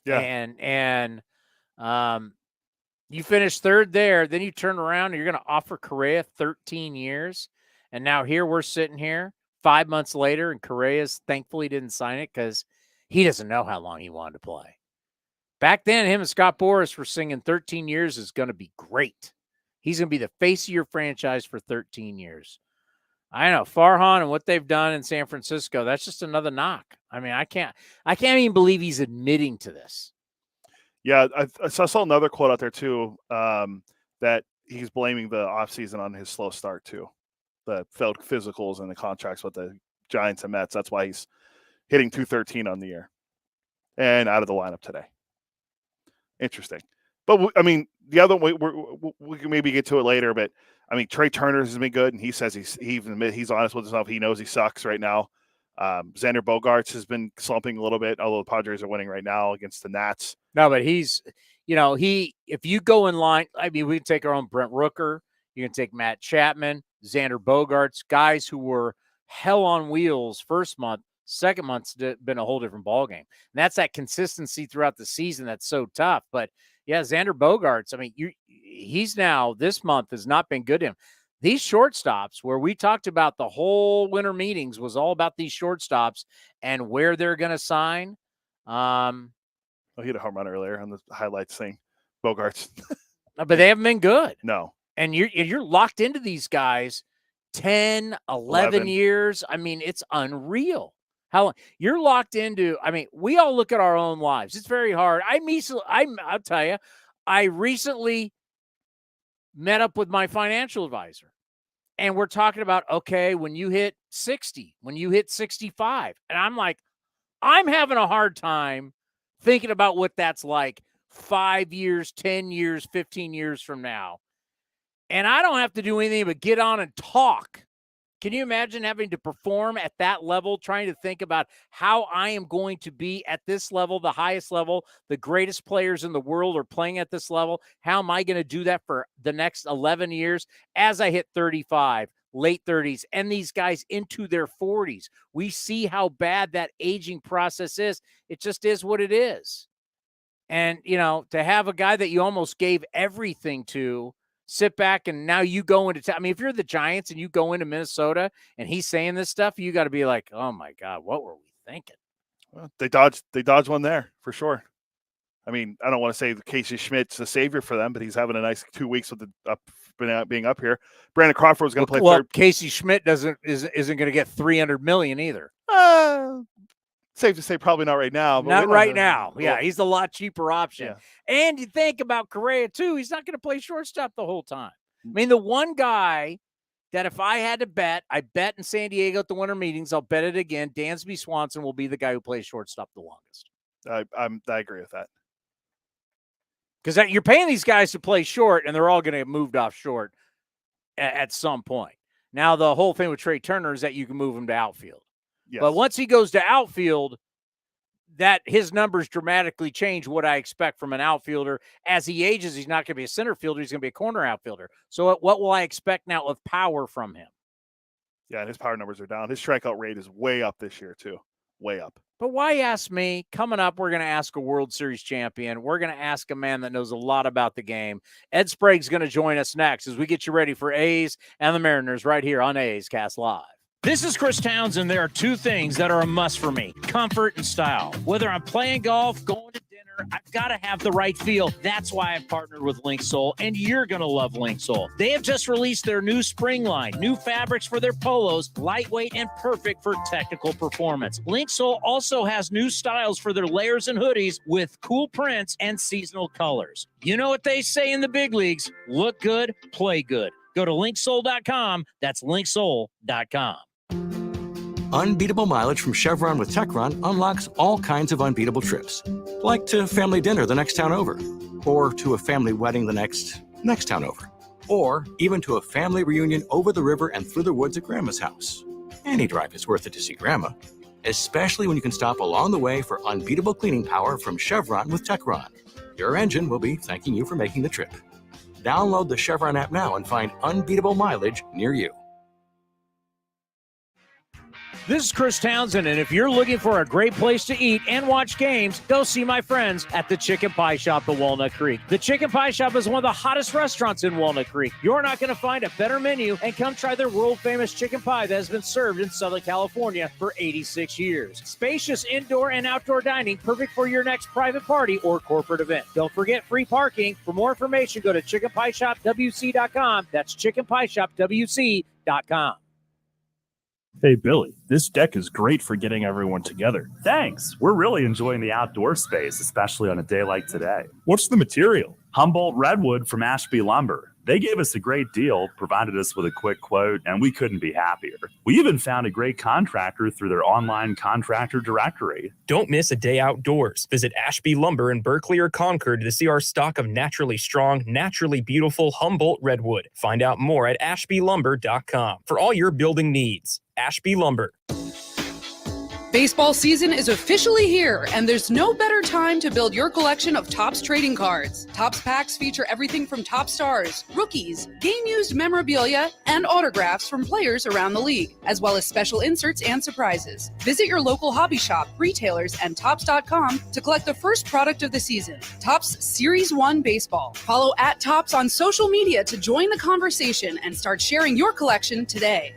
Yeah. And you finished third there. Then you turn around and you're going to offer Correa 13 years. And now here we're sitting here 5 months later, and Correa's thankfully didn't sign it because he doesn't know how long he wanted to play. Back then, him and Scott Boras were singing 13 years is going to be great. He's going to be the face of your franchise for 13 years. I know Farhan and what they've done in San Francisco. That's just another knock. I mean, I can't even believe he's admitting to this. Yeah, I saw another quote out there too, that he's blaming the offseason on his slow start too, the failed physicals and the contracts with the Giants and Mets. That's why he's hitting 213 on the year and out of the lineup today. Interesting. But, I mean, the other way, we can maybe get to it later, but, I mean, Trey Turner has been good, and he says he's honest with himself. He knows he sucks right now. Xander Bogaerts has been slumping a little bit, although the Padres are winning right now against the Nats. No, but he's, if you go in line, I mean, we can take our own Brent Rooker. You can take Matt Chapman, Xander Bogaerts, guys who were hell on wheels first month. Second month's been a whole different ballgame. And that's that consistency throughout the season that's so tough. But, yeah, Xander Bogaerts, I mean, he's now, this month has not been good to him. These shortstops, where we talked about the whole winter meetings, was all about these shortstops and where they're going to sign. He had a home run earlier on the highlights thing, Bogaerts. But they haven't been good. No. And you're locked into these guys 10, 11 years. I mean, it's unreal. How long you're locked into. I mean, we all look at our own lives. It's very hard. I'll tell you, I recently met up with my financial advisor, and we're talking about, okay, when you hit 60, when you hit 65, and I'm like, I'm having a hard time thinking about what that's like 5 years, 10 years, 15 years from now. And I don't have to do anything but get on and talk Can you imagine having to perform at that level, trying to think about how I am going to be at this level, the highest level, the greatest players in the world are playing at this level? How am I going to do that for the next 11 years as I hit 35, late 30s, and these guys into their 40s? We see how bad that aging process is. It just is what it is. And, to have a guy that you almost gave everything to sit back and now you go into I mean, if you're the Giants and you go into Minnesota and he's saying this stuff, you got to be like, oh my God, what were we thinking? Well, they dodged one there for sure. I mean, I don't want to say Casey Schmidt's the savior for them, but he's having a nice 2 weeks with being up here. Brandon Crawford was going to play third. Casey Schmidt isn't going to get $300 million either. Safe to say, probably not right now. But not right now. Yeah, he's a lot cheaper option. Yeah. And you think about Correa, too. He's not going to play shortstop the whole time. I mean, the one guy that if I had to bet, I bet in San Diego at the winter meetings, I'll bet it again, Dansby Swanson will be the guy who plays shortstop the longest. I agree with that. Because you're paying these guys to play short, and they're all going to get moved off short at some point. Now, the whole thing with Trey Turner is that you can move him to outfield. Yes. But once he goes to outfield, that his numbers dramatically change what I expect from an outfielder. As he ages, he's not going to be a center fielder. He's going to be a corner outfielder. So what will I expect now of power from him? Yeah, and his power numbers are down. His strikeout rate is way up this year, too. Way up. But why ask me? Coming up, we're going to ask a World Series champion. We're going to ask a man that knows a lot about the game. Ed Sprague's going to join us next as we get you ready for A's and the Mariners right here on A's Cast Live. This is Chris Townsend. There are two things that are a must for me: comfort and style. Whether I'm playing golf, going to dinner, I've got to have the right feel. That's why I've partnered with Linksole, and you're going to love Linksole. They have just released their new spring line, new fabrics for their polos, lightweight and perfect for technical performance. Linksole also has new styles for their layers and hoodies with cool prints and seasonal colors. You know what they say in the big leagues: look good, play good. Go to linksole.com. That's linksole.com. Unbeatable mileage from Chevron with Techron unlocks all kinds of unbeatable trips. Like to family dinner the next town over, or to a family wedding the next town over, or even to a family reunion over the river and through the woods at Grandma's house. Any drive is worth it to see Grandma, especially when you can stop along the way for unbeatable cleaning power from Chevron with Techron. Your engine will be thanking you for making the trip. Download the Chevron app now and find unbeatable mileage near you. This is Chris Townsend, and if you're looking for a great place to eat and watch games, go see my friends at the Chicken Pie Shop of Walnut Creek. The Chicken Pie Shop is one of the hottest restaurants in Walnut Creek. You're not going to find a better menu, and come try their world-famous chicken pie that has been served in Southern California for 86 years. Spacious indoor and outdoor dining, perfect for your next private party or corporate event. Don't forget free parking. For more information, go to chickenpieshopwc.com. That's chickenpieshopwc.com. Hey, Billy, this deck is great for getting everyone together. Thanks. We're really enjoying the outdoor space, especially on a day like today. What's the material? Humboldt Redwood from Ashby Lumber. They gave us a great deal, provided us with a quick quote, and we couldn't be happier. We even found a great contractor through their online contractor directory. Don't miss a day outdoors. Visit Ashby Lumber in Berkeley or Concord to see our stock of naturally strong, naturally beautiful Humboldt Redwood. Find out more at ashbylumber.com for all your building needs. Ashby Lumber. Baseball season is officially here, and there's no better time to build your collection of Topps trading cards. Topps packs feature everything from top stars, rookies, game-used memorabilia, and autographs from players around the league, as well as special inserts and surprises. Visit your local hobby shop, retailers, and Topps.com to collect the first product of the season, Topps Series 1 Baseball. Follow @Topps on social media to join the conversation and start sharing your collection today.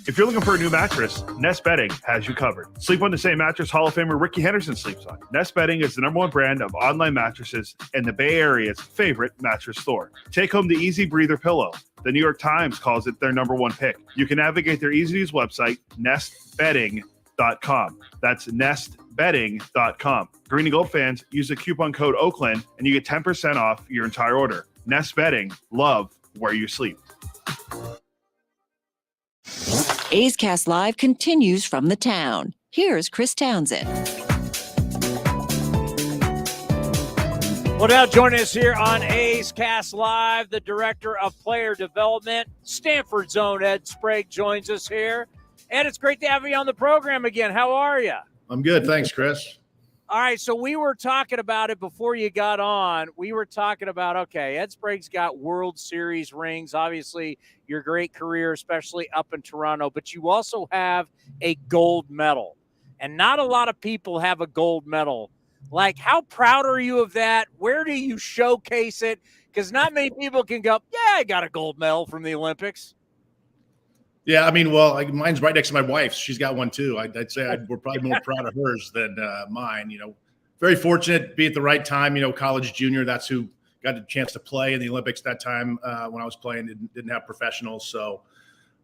If you're looking for a new mattress, Nest Bedding has you covered. Sleep on the same mattress Hall of Famer Ricky Henderson sleeps on. Nest Bedding is the #1 brand of online mattresses and the Bay Area's favorite mattress store. Take home the Easy Breather pillow. The New York Times calls it their #1 pick. You can navigate their easy-to-use website, nestbedding.com. That's nestbedding.com. Green and Gold fans, use the coupon code Oakland and you get 10% off your entire order. Nest Bedding, love where you sleep. A's Cast Live continues from the town. Here's Chris Townsend. Well, now joining us here on A's Cast Live, the Director of Player Development, Stanford's own Ed Sprague joins us here. Ed, it's great to have you on the program again. How are you? I'm good. Thanks, Chris. All right, so we were talking about it before you got on. We were talking about, okay, Ed Sprague's got World Series rings. Obviously, your great career, especially up in Toronto, but you also have a gold medal. And not a lot of people have a gold medal. Like, how proud are you of that? Where do you showcase it? Because not many people can go, yeah, I got a gold medal from the Olympics. Yeah, I mean, well, mine's right next to my wife's. She's got one too. I'd say we're probably more proud of hers than mine. You know, very fortunate to be at the right time. You know, college junior, that's who got a chance to play in the Olympics that time. When I was playing, didn't have professionals, so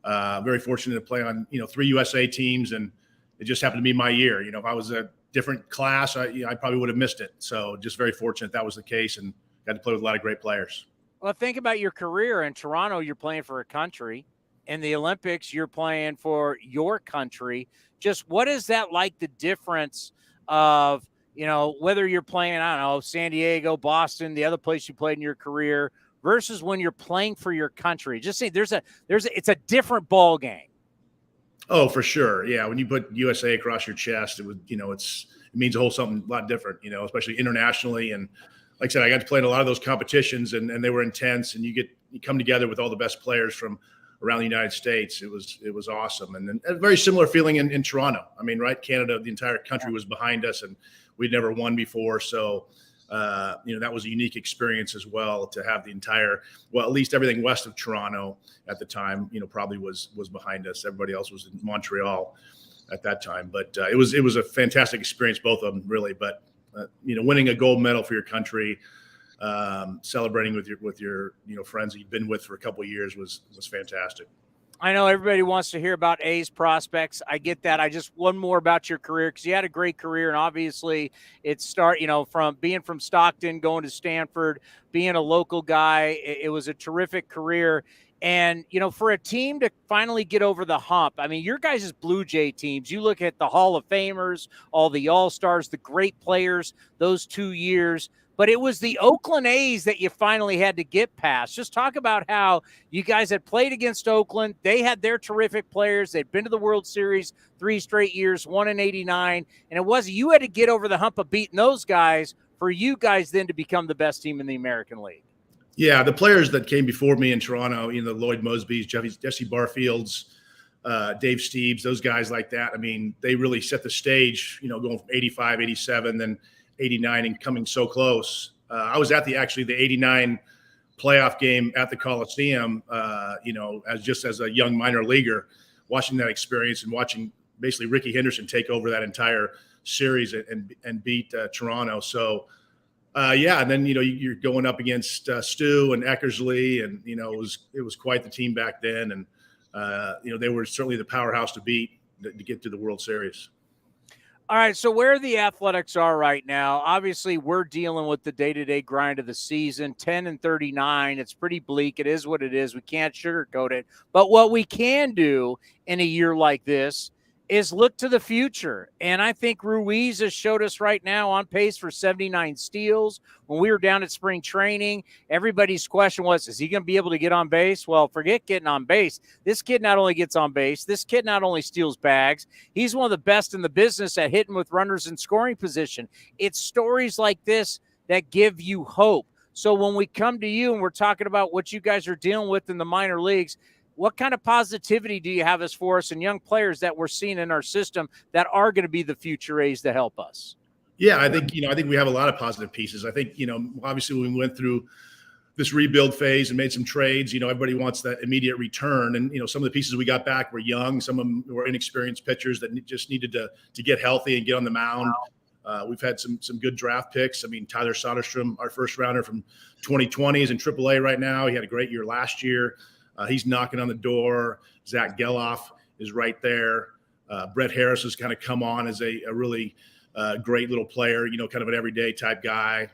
very fortunate to play on 3 USA teams, and it just happened to be my year. You know, if I was a different class, I probably would have missed it. So just very fortunate that was the case, and got to play with a lot of great players. Well, think about your career in Toronto. You're playing for a country. In the Olympics, you're playing for your country. Just what is that like, the difference of, whether you're playing, I don't know, San Diego, Boston, the other place you played in your career versus when you're playing for your country? Just say it's a different ball game. Oh, for sure. Yeah. When you put USA across your chest, it means a lot different, especially internationally. And like I said, I got to play in a lot of those competitions and they were intense, and you come together with all the best players from around the United States. It was awesome. And then a very similar feeling in Toronto. I mean, right. Canada, the entire country was behind us, and we'd never won before. So, that was a unique experience as well, to have at least everything west of Toronto at the time, probably was behind us. Everybody else was in Montreal at that time, but it was a fantastic experience, both of them really. But, winning a gold medal for your country, celebrating with your friends that you've been with for a couple of years was fantastic. I know everybody wants to hear about A's prospects. I get that. I just one more about your career, because you had a great career, and obviously from being from Stockton, going to Stanford, being a local guy, it was a terrific career. And, for a team to finally get over the hump, I mean, your guys' Blue Jay teams, you look at the Hall of Famers, all the All-Stars, the great players, those 2 years. But it was the Oakland A's that you finally had to get past. Just talk about how you guys had played against Oakland. They had their terrific players. They'd been to the World Series 3 straight years, won in '89. And you had to get over the hump of beating those guys for you guys then to become the best team in the American League. Yeah, the players that came before me in Toronto, Lloyd Mosby's, Jesse Barfield's, Dave Steeves, those guys like that. I mean, they really set the stage, going from 85, 87, then 89 and coming so close. I was at the 89 playoff game at the Coliseum, as a young minor leaguer, watching that experience and watching basically Ricky Henderson take over that entire series and beat Toronto. So, and then, you're going up against Stu and Eckersley, and, it was quite the team back then. And, they were certainly the powerhouse to beat to get to the World Series. All right, so where the Athletics are right now, obviously we're dealing with the day-to-day grind of the season, 10-39. It's pretty bleak. It is what it is. We can't sugarcoat it. But what we can do in a year like this is look to the future. And I think Ruiz has showed us right now on pace for 79 steals. When we were down at spring training, everybody's question was, is he going to be able to get on base? Well, forget getting on base. This kid not only gets on base, this kid not only steals bags, he's one of the best in the business at hitting with runners in scoring position. It's stories like this that give you hope. So when we come to you and we're talking about what you guys are dealing with in the minor leagues, what kind of positivity do you have as for us and young players that we're seeing in our system that are going to be the future A's to help us? Yeah, I think we have a lot of positive pieces. I think, obviously when we went through this rebuild phase and made some trades, everybody wants that immediate return. And, some of the pieces we got back were young. Some of them were inexperienced pitchers that just needed to get healthy and get on the mound. We've had some good draft picks. I mean, Tyler Soderstrom, our first rounder from 2020, is in AAA right now. He had a great year last year. He's knocking on the door. Zach Geloff is right there. Brett Harris has kind of come on as a really great little player, kind of an everyday type guy,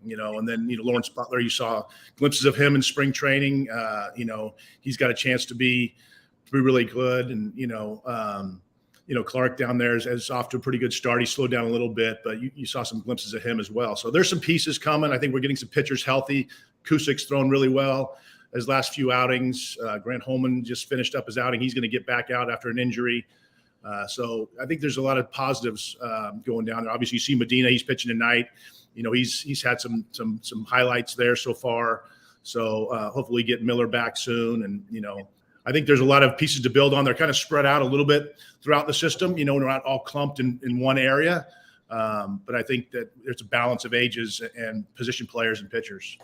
and then, Lawrence Butler, you saw glimpses of him in spring training. He's got a chance to be really good. And, Clark down there is off to a pretty good start. He slowed down a little bit, but you saw some glimpses of him as well. So there's some pieces coming. I think we're getting some pitchers healthy. Kusik's thrown really well his last few outings. Grant Holman just finished up his outing. He's going to get back out after an injury. So I think there's a lot of positives going down there. Obviously, you see Medina. He's pitching tonight. He's had some highlights there so far. So hopefully get Miller back soon. And, I think there's a lot of pieces to build on. They're kind of spread out a little bit throughout the system. They're not all clumped in one area. But I think that there's a balance of ages and position players and pitchers.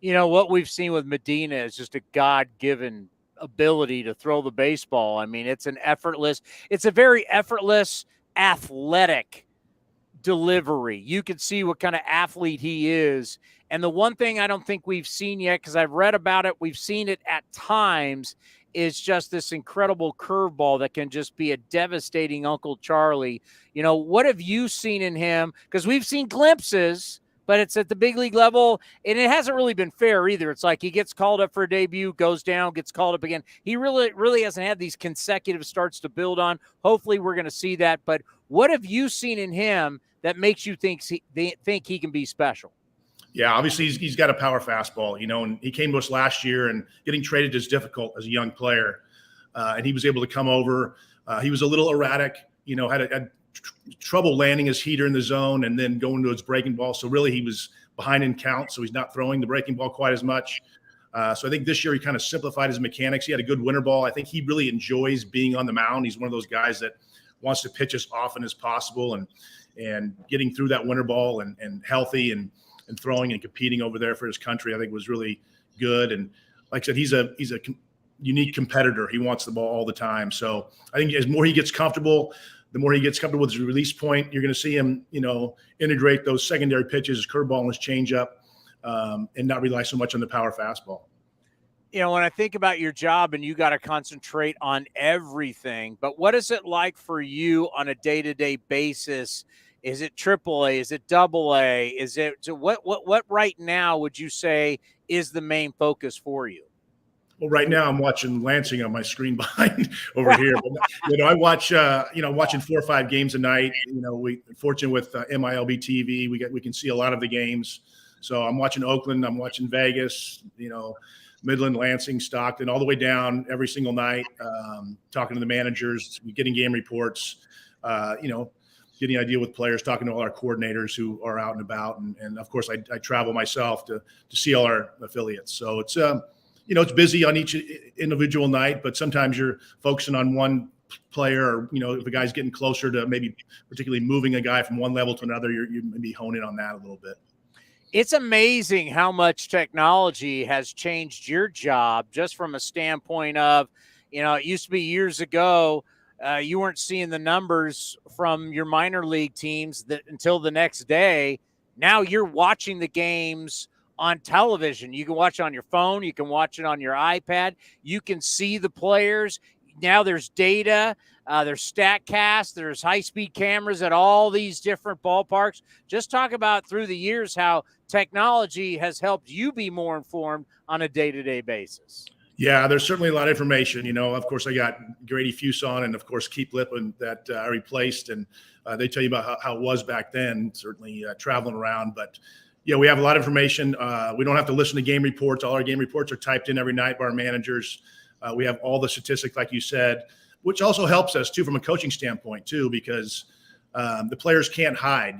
What we've seen with Medina is just a God-given ability to throw the baseball. I mean, it's a very effortless, athletic delivery. You can see what kind of athlete he is. And the one thing I don't think we've seen yet, because I've read about it, we've seen it at times, is just this incredible curveball that can just be a devastating Uncle Charlie. What have you seen in him? Because we've seen glimpses, but it's at the big league level, and it hasn't really been fair either. It's like he gets called up for a debut, goes down, gets called up again. He really hasn't had these consecutive starts to build on. Hopefully we're going to see that. But what have you seen in him that makes you think he can be special? Yeah, obviously he's got a power fastball, and he came to us last year, and getting traded is difficult as a young player. And he was able to come over. He was a little erratic, had trouble landing his heater in the zone and then going to his breaking ball. So really he was behind in count, so he's not throwing the breaking ball quite as much. So I think this year he kind of simplified his mechanics. He had a good winter ball. I think he really enjoys being on the mound. He's one of those guys that wants to pitch as often as possible, and getting through that winter ball and healthy and throwing and competing over there for his country, I think was really good. And like I said, he's a unique competitor. He wants the ball all the time. So I think as more he gets comfortable, the more he gets comfortable with his release point, you're going to see him, integrate those secondary pitches, his curveball and his changeup, and not rely so much on the power fastball. When I think about your job, and you got to concentrate on everything, but what is it like for you on a day-to-day basis? Is it AAA? Is it AA? Is it what right now would you say is the main focus for you? Well, right now I'm watching Lansing on my screen behind over here. But, I watch, watching 4 or 5 games a night. We're fortunate with MILB TV. We can see a lot of the games. So I'm watching Oakland. I'm watching Vegas. Midland, Lansing, Stockton, all the way down every single night. Talking to the managers, getting game reports. Getting an idea with players, talking to all our coordinators who are out and about, and of course I travel myself to see all our affiliates. So it's it's busy on each individual night, but sometimes you're focusing on one player, or if a guy's getting closer to maybe particularly moving a guy from one level to another, you maybe hone in on that a little bit. It's amazing how much technology has changed your job, just from a standpoint of, it used to be years ago. You weren't seeing the numbers from your minor league teams until the next day. Now you're watching the games on television. You can watch it on your phone. You can watch it on your iPad. You can see the players. Now there's data. There's StatCast. There's high-speed cameras at all these different ballparks. Just talk about through the years how technology has helped you be more informed on a day-to-day basis. Yeah, there's certainly a lot of information. Of course, I got Grady Fuson and, of course, Keith Lippman that I replaced. And they tell you about how it was back then, certainly traveling around. But, yeah, we have a lot of information. We don't have to listen to game reports. All our game reports are typed in every night by our managers. We have all the statistics, like you said, which also helps us, too, from a coaching standpoint, too, because the players can't hide.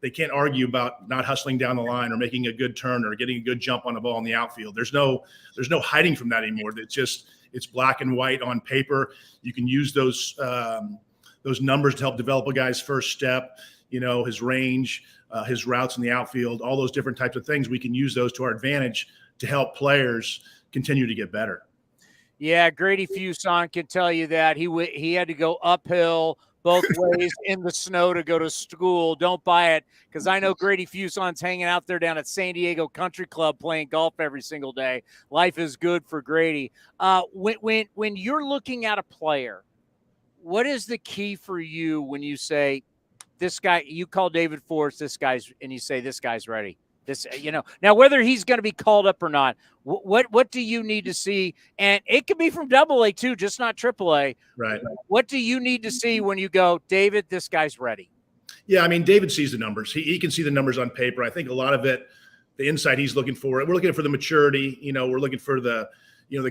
They can't argue about not hustling down the line or making a good turn or getting a good jump on the ball in the outfield. There's no hiding from that anymore. It's black and white on paper. You can use those numbers to help develop a guy's first step, his range, his routes in the outfield, all those different types of things. We can use those to our advantage to help players continue to get better. Yeah, Grady Fuson can tell you that he had to go uphill both ways in the snow to go to school. Don't buy it, because I know Grady Fuson's hanging out there down at San Diego Country Club playing golf every single day. Life is good for Grady. When you're looking at a player, what is the key for you when you say, this guy, you call David Forrest, and you say, this guy's ready? This, now whether he's going to be called up or not, what do you need to see? And it could be from AA too, just not AAA. Right. What do you need to see when you go, David, this guy's ready? Yeah, I mean, David sees the numbers. He can see the numbers on paper. I think a lot of it, the insight he's looking for, we're looking for the maturity. We're looking for the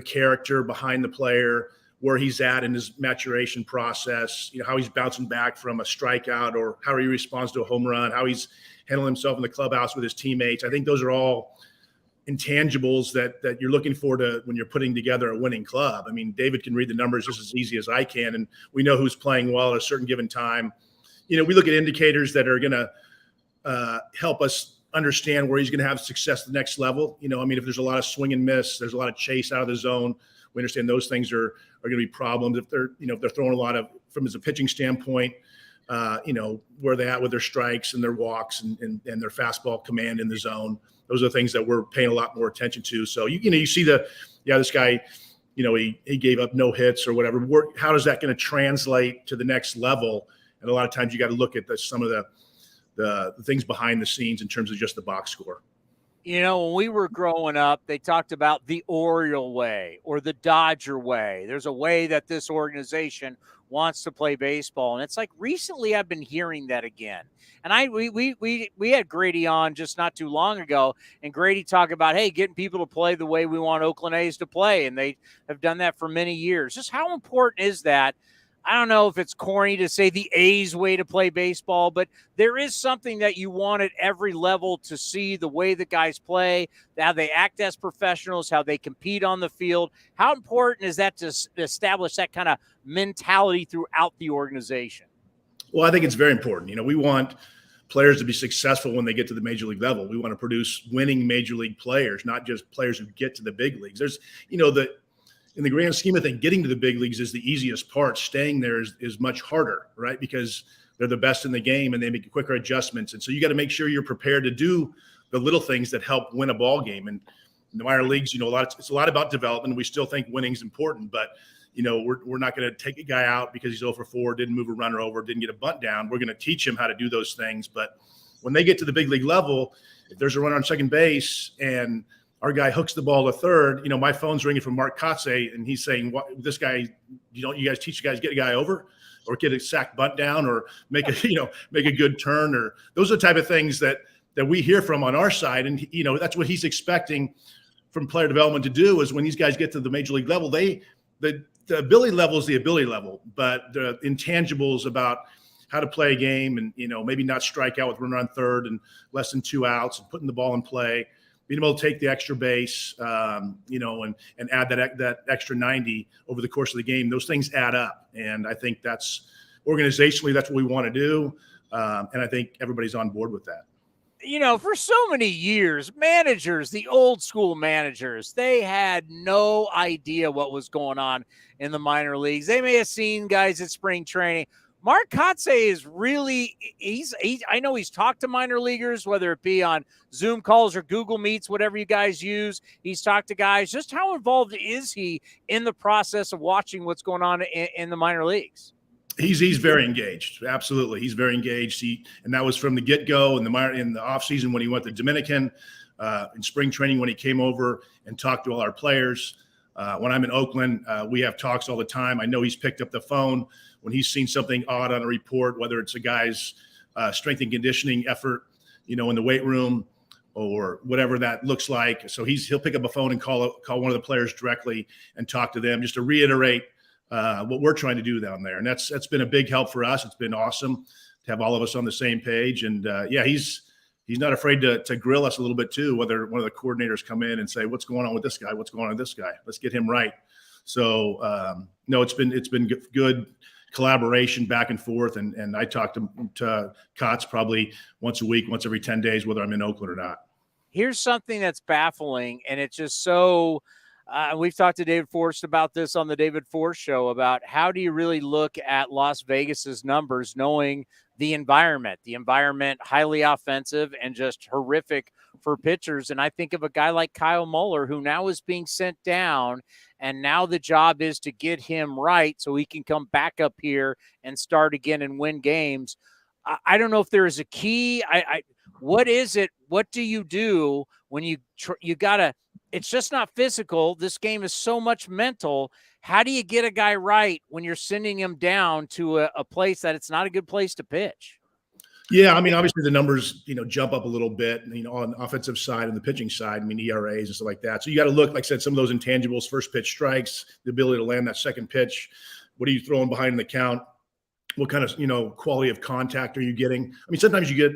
character behind the player, where he's at in his maturation process, how he's bouncing back from a strikeout or how he responds to a home run, how he's handling himself in the clubhouse with his teammates. I think those are all intangibles that you're looking for when you're putting together a winning club. I mean, David can read the numbers just as easy as I can, and we know who's playing well at a certain given time. We look at indicators that are going to help us understand where he's going to have success at the next level. If there's a lot of swing and miss, there's a lot of chase out of the zone. We understand those things are going to be problems. If they're throwing a lot of, from as a pitching standpoint, where they at with their strikes and their walks and their fastball command in the zone. Those are the things that we're paying a lot more attention to. So, you see this guy, he gave up no hits or whatever. How is that going to translate to the next level? And a lot of times you got to look at some of the things behind the scenes in terms of just the box score. When we were growing up, they talked about the Oriole way or the Dodger way. There's a way that this organization wants to play baseball. And it's like recently I've been hearing that again. And we had Grady on just not too long ago, and Grady talked about, hey, getting people to play the way we want Oakland A's to play. And they have done that for many years. Just how important is that? I don't know if it's corny to say the A's way to play baseball, but there is something that you want at every level to see the way the guys play, how they act as professionals, how they compete on the field. How important is that to establish that kind of mentality throughout the organization? Well, I think it's very important. We want players to be successful when they get to the major league level. We want to produce winning major league players, not just players who get to the big leagues. There's, in the grand scheme of things, getting to the big leagues is the easiest part. Staying there is much harder, right? Because they're the best in the game and they make quicker adjustments. And so you got to make sure you're prepared to do the little things that help win a ball game. And in the minor leagues, it's a lot about development. We still think winning is important, but we're not going to take a guy out because he's 0 for 4, didn't move a runner over, didn't get a bunt down. We're going to teach him how to do those things. But when they get to the big league level, if there's a runner on second base and our guy hooks the ball to third, my phone's ringing from Mark Kotze, and he's saying, "What this guy? You guys teach you guys get a guy over, or get a sack bunt down, or make a good turn, or those are the type of things that we hear from on our side, and that's what he's expecting from player development to do. Is when these guys get to the major league level, the ability level is the ability level, but the intangibles about how to play a game, and maybe not strike out with runner on third and less than 2 outs, and putting the ball in play." Being able to take the extra base, and add that extra 90 over the course of the game, those things add up. And I think that's organizationally, that's what we want to do. And I think everybody's on board with that. For so many years, managers, the old school managers, they had no idea what was going on in the minor leagues. They may have seen guys at spring training. Mark Kotze is really, I know he's talked to minor leaguers, whether it be on Zoom calls or Google Meets, whatever you guys use. He's talked to guys. Just how involved is he in the process of watching what's going on in the minor leagues? He's very engaged. Absolutely. He's very engaged. And that was from the get-go in the offseason when he went to Dominican, in spring training when he came over and talked to all our players. When I'm in Oakland, we have talks all the time. I know he's picked up the phone when he's seen something odd on a report, whether it's a guy's strength and conditioning effort, in the weight room or whatever that looks like. So he'll pick up a phone and call one of the players directly and talk to them just to reiterate what we're trying to do down there. And that's been a big help for us. It's been awesome to have all of us on the same page. And he's not afraid to grill us a little bit too, whether one of the coordinators come in and say, what's going on with this guy? What's going on with this guy? Let's get him right. So no, it's been good collaboration back and forth. And I talk to Kotz probably once a week, once every 10 days, whether I'm in Oakland or not. Here's something that's baffling. And it's just so, we've talked to David Forst about this on the David Forst Show about how do you really look at Las Vegas's numbers, knowing the environment highly offensive and just horrific for pitchers. And I think of a guy like Kyle Muller, who now is being sent down, and now the job is to get him right so he can come back up here and start again and win games. I don't know if there is a key. What is it? What do you do when you gotta? It's just not physical. This game is so much mental. How do you get a guy right when you're sending him down to a place that it's not a good place to pitch? Yeah, I mean, obviously the numbers, jump up a little bit, on the offensive side and the pitching side. I mean, ERAs and stuff like that. So you got to look, like I said, some of those intangibles: first pitch strikes, the ability to land that second pitch. What are you throwing behind the count? What kind of, quality of contact are you getting? I mean, sometimes you get,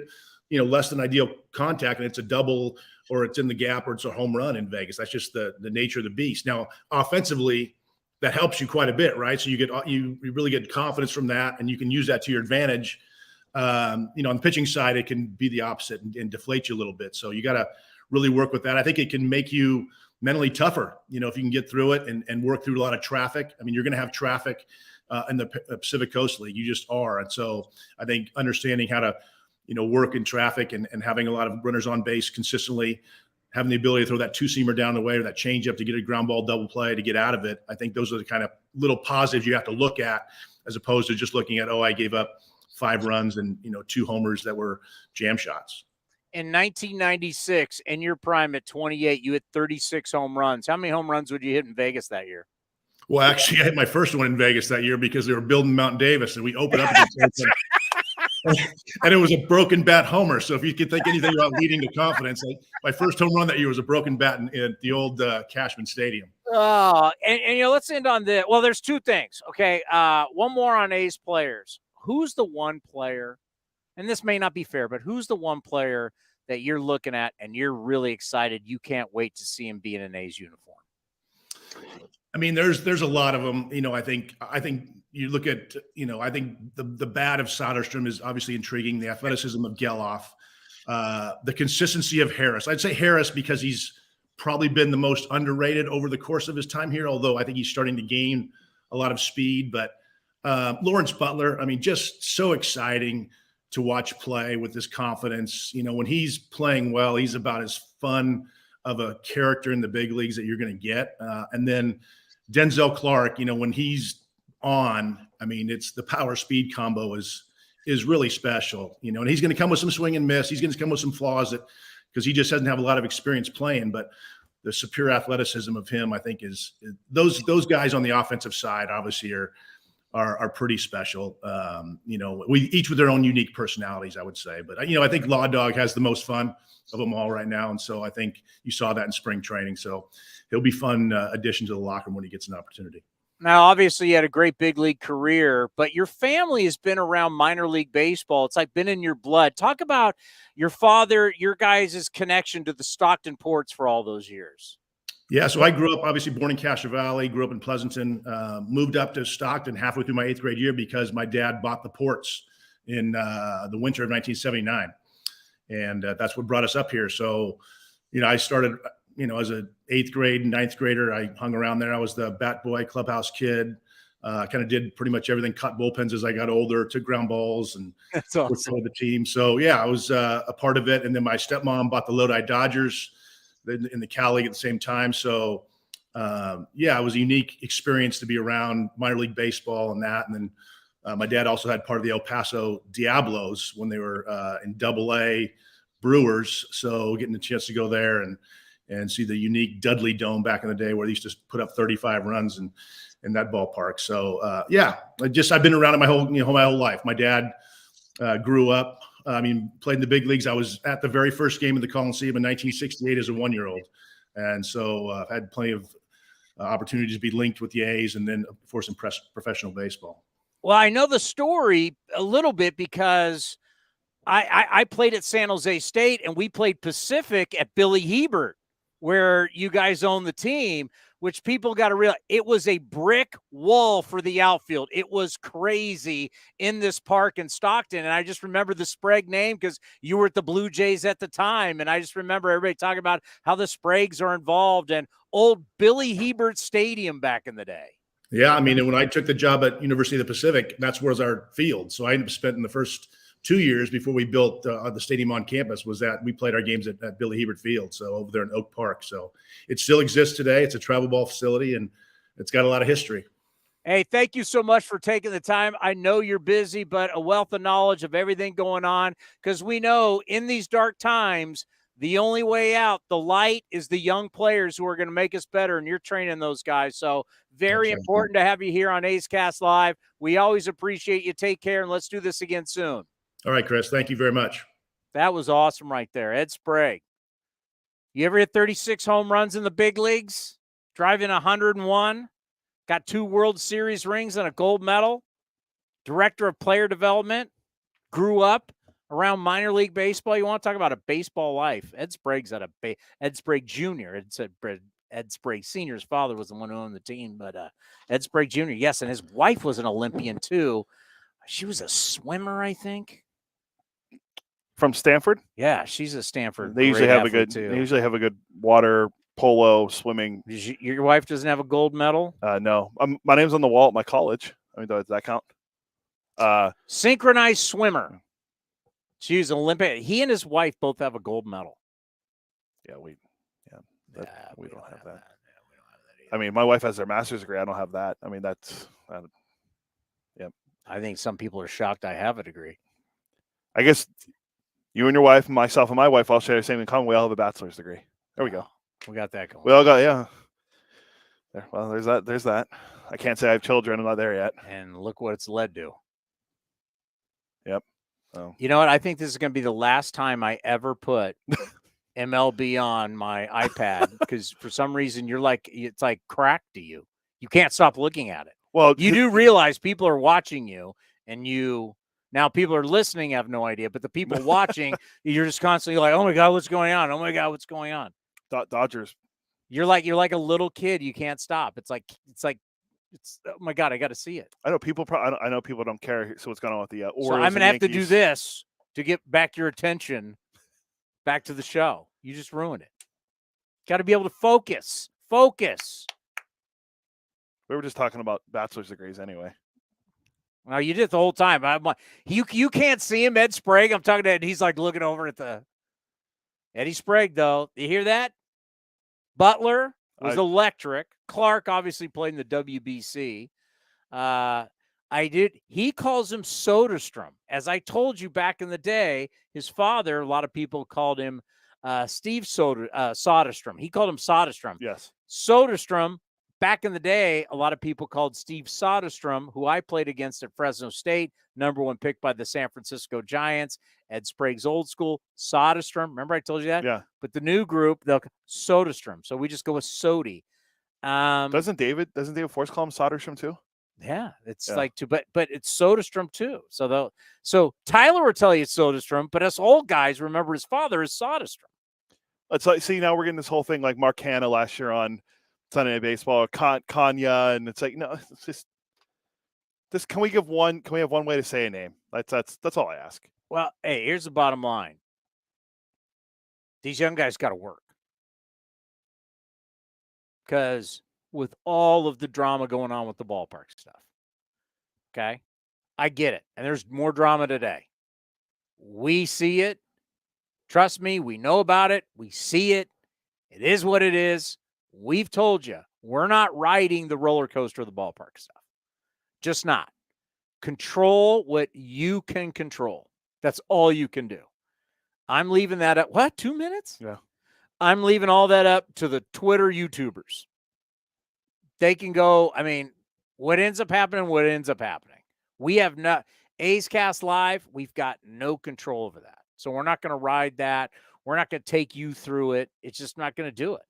less than ideal contact and it's a double or it's in the gap or it's a home run in Vegas. That's just the nature of the beast. Now, offensively, that helps you quite a bit, right? So you really get confidence from that, and you can use that to your advantage. On the pitching side, it can be the opposite and deflate you a little bit. So you got to really work with that. I think it can make you mentally tougher, if you can get through it and work through a lot of traffic. I mean, you're going to have traffic in the Pacific Coast League. You just are. And so I think understanding how to, work in traffic and having a lot of runners on base consistently, having the ability to throw that two-seamer down the way or that changeup to get a ground ball double play to get out of it. I think those are the kind of little positives you have to look at, as opposed to just looking at, I gave up 5 runs and 2 homers that were jam shots. In 1996, in your prime at 28, you hit 36 home runs. How many home runs would you hit in Vegas that year? Well, actually, I hit my first one in Vegas that year because they were building Mount Davis, and we opened up against and it was a broken bat homer. So if you could think anything about leading to confidence, my first home run that year was a broken bat in the old Cashman Stadium. Oh, and let's end on this. Well, there's 2 things. Okay, one more on A's players. Who's the one player, and this may not be fair, but who's the one player that you're looking at and you're really excited, you can't wait to see him be in an A's uniform? I mean, there's a lot of them. I think you look at, I think the bat of Soderstrom is obviously intriguing. The athleticism of Geloff, the consistency of Harris. I'd say Harris because he's probably been the most underrated over the course of his time here, although I think he's starting to gain a lot of speed. But Lawrence Butler, I mean, just so exciting to watch play with his confidence. When he's playing well, he's about as fun of a character in the big leagues that you're going to get. And then Denzel Clark, when he's on, I mean, it's the power speed combo is really special, and he's going to come with some swing and miss. He's going to come with some flaws because he just doesn't have a lot of experience playing, but the superior athleticism of him, I think is those guys on the offensive side obviously are pretty special. We each with their own unique personalities, I would say, but I think Law Dog has the most fun of them all right now. And so I think you saw that in spring training. So he'll be fun addition to the locker room when he gets an opportunity. Now, obviously, you had a great big league career, but your family has been around minor league baseball. It's like been in your blood. Talk about your father, your guys' connection to the Stockton Ports for all those years. Yeah, so I grew up, obviously born in Castro Valley, grew up in Pleasanton, moved up to Stockton halfway through my 8th grade year because my dad bought the Ports in the winter of 1979. And that's what brought us up here. So, I started, as an 8th grade, 9th grader, I hung around there. I was the bat boy, clubhouse kid, kind of did pretty much everything, cut bullpens as I got older, took ground balls and that's awesome. With the team. So, yeah, I was a part of it. And then my stepmom bought the Lodi Dodgers in the Cal League at the same time. So, it was a unique experience to be around minor league baseball and that. And then my dad also had part of the El Paso Diablos when they were in AA Brewers. So getting the chance to go there and see the unique Dudley Dome back in the day where they used to put up 35 runs in that ballpark. So, I've been around it my whole life. My dad grew up, played in the big leagues. I was at the very first game of the Coliseum in 1968 as a 1-year-old. And so I've had plenty of opportunities to be linked with the A's and then, of course, in professional baseball. Well, I know the story a little bit because I played at San Jose State and we played Pacific at Billy Hebert, where you guys own the team, which people got to realize it was a brick wall for the outfield. It was crazy in this park in Stockton. And I just remember the Sprague name because you were at the Blue Jays at the time. And I just remember everybody talking about how the Spragues are involved and old Billy Hebert Stadium back in the day. Yeah, and when I took the job at University of the Pacific, that's where was our field. So I ended up spending the first 2 years before we built the stadium on campus was that we played our games at Billy Hebert Field, so over there in Oak Park. So it still exists today. It's a travel ball facility, and it's got a lot of history. Hey, thank you so much for taking the time. I know you're busy, but a wealth of knowledge of everything going on, because we know in these dark times, the only way out, the light, is the young players who are going to make us better, and you're training those guys. So very important to have you here on A's Cast Live. We always appreciate you. Take care, and let's do this again soon. All right, Chris. Thank you very much. That was awesome right there. Ed Sprague. You ever hit 36 home runs in the big leagues? Driving 101? Got 2 World Series rings and a gold medal? Director of player development? Grew up around minor league baseball? You want to talk about a baseball life? Ed Sprague's at Ed Sprague Jr. Ed Sprague Sr.'s father was the one who owned the team, but Ed Sprague Jr., yes, and his wife was an Olympian too. She was a swimmer, I think. From Stanford? Yeah, she's a Stanford. They usually have a good. They usually have a good water polo swimming. Your wife doesn't have a gold medal? No. My name's on the wall at my college. I mean, does that count? Synchronized swimmer. She's an Olympic. He and his wife both have a gold medal. Yeah, we don't have that. I mean, my wife has their master's degree. I don't have that. I mean, that's. I think some people are shocked I have a degree. I guess you and your wife, myself and my wife all share the same in common. We all have a bachelor's degree. There we go. We got that going. We all got, yeah. There, well, there's that. I can't say I have children. I'm not there yet. And look what it's led to. Yep. Oh. You know what? I think this is going to be the last time I ever put MLB on my iPad, because for some reason it's like crack to you. You can't stop looking at it. Well, you do realize people are watching you, and now people are listening, have no idea, but the people watching, you're just constantly like, oh my God, what's going on? Oh my God, what's going on? Dodgers. You're like a little kid. You can't stop. It's oh my God, I got to see it. I know people. I know people don't care. So what's going on with the Orioles? So I'm gonna have to do Yankees. this to get back your attention back to the show. You just ruined it. Got to be able to focus. Focus. We were just talking about bachelor's degrees anyway. No, you did the whole time. I'm like, you can't see him, Ed Sprague. I'm talking to Ed. He's like looking over at the Eddie Sprague, though. You hear that? Butler was electric. Clark obviously played in the WBC. He calls him Soderstrom. As I told you back in the day, his father, a lot of people called him Steve Soderstrom. He called him Soderstrom. Yes. Soderstrom, back in the day, a lot of people called Steve Soderstrom, who I played against at Fresno State, #1 pick by the San Francisco Giants. Ed Sprague's old school, Soderstrom. Remember I told you that? Yeah. But the new group, they'll Soderstrom. So we just go with Sody. Doesn't David Force call him Soderstrom too? Yeah, it's like but it's Soderstrom too. So Tyler will tell you it's Soderstrom, but us old guys remember his father is Soderstrom. It's like, see, now we're getting this whole thing like Mark Hanna last year on Sunday Night Baseball, Kanya, and it's like, no, it's just this. Can we have one way to say a name? That's all I ask. Well, hey, here's the bottom line. These young guys got to work, because with all of the drama going on with the ballpark stuff, okay, I get it, and there's more drama today. We see it. Trust me, we know about it. We see it. It is what it is. We've told you, we're not riding the roller coaster of the ballpark stuff. Just not. Control what you can control. That's all you can do. I'm leaving that up. What? 2 minutes? Yeah. I'm leaving all that up to the Twitter YouTubers. They can go, I mean, what ends up happening. We have not, A's Cast Live, we've got no control over that. So we're not going to ride that. We're not going to take you through it. It's just not going to do it.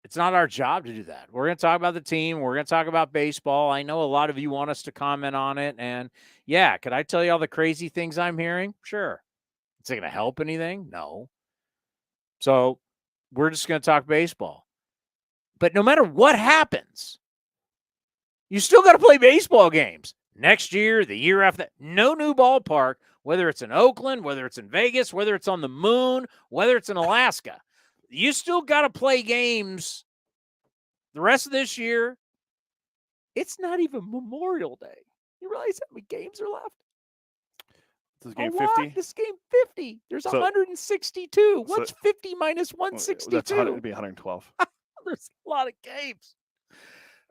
It's not our job to do that. We're going to talk about the team. We're going to talk about baseball. I know a lot of you want us to comment on it. And yeah, could I tell you all the crazy things I'm hearing? Sure. Is it going to help anything? No. So we're just going to talk baseball. But no matter what happens, you still got to play baseball games. Next year, the year after that, no new ballpark, whether it's in Oakland, whether it's in Vegas, whether it's on the moon, whether it's in Alaska. You still got to play games the rest of this year. It's not even Memorial Day. You realize how many games are left? This is game 50? This is game 50. There's 162. What's 50 minus 162? It'd be 112. There's a lot of games.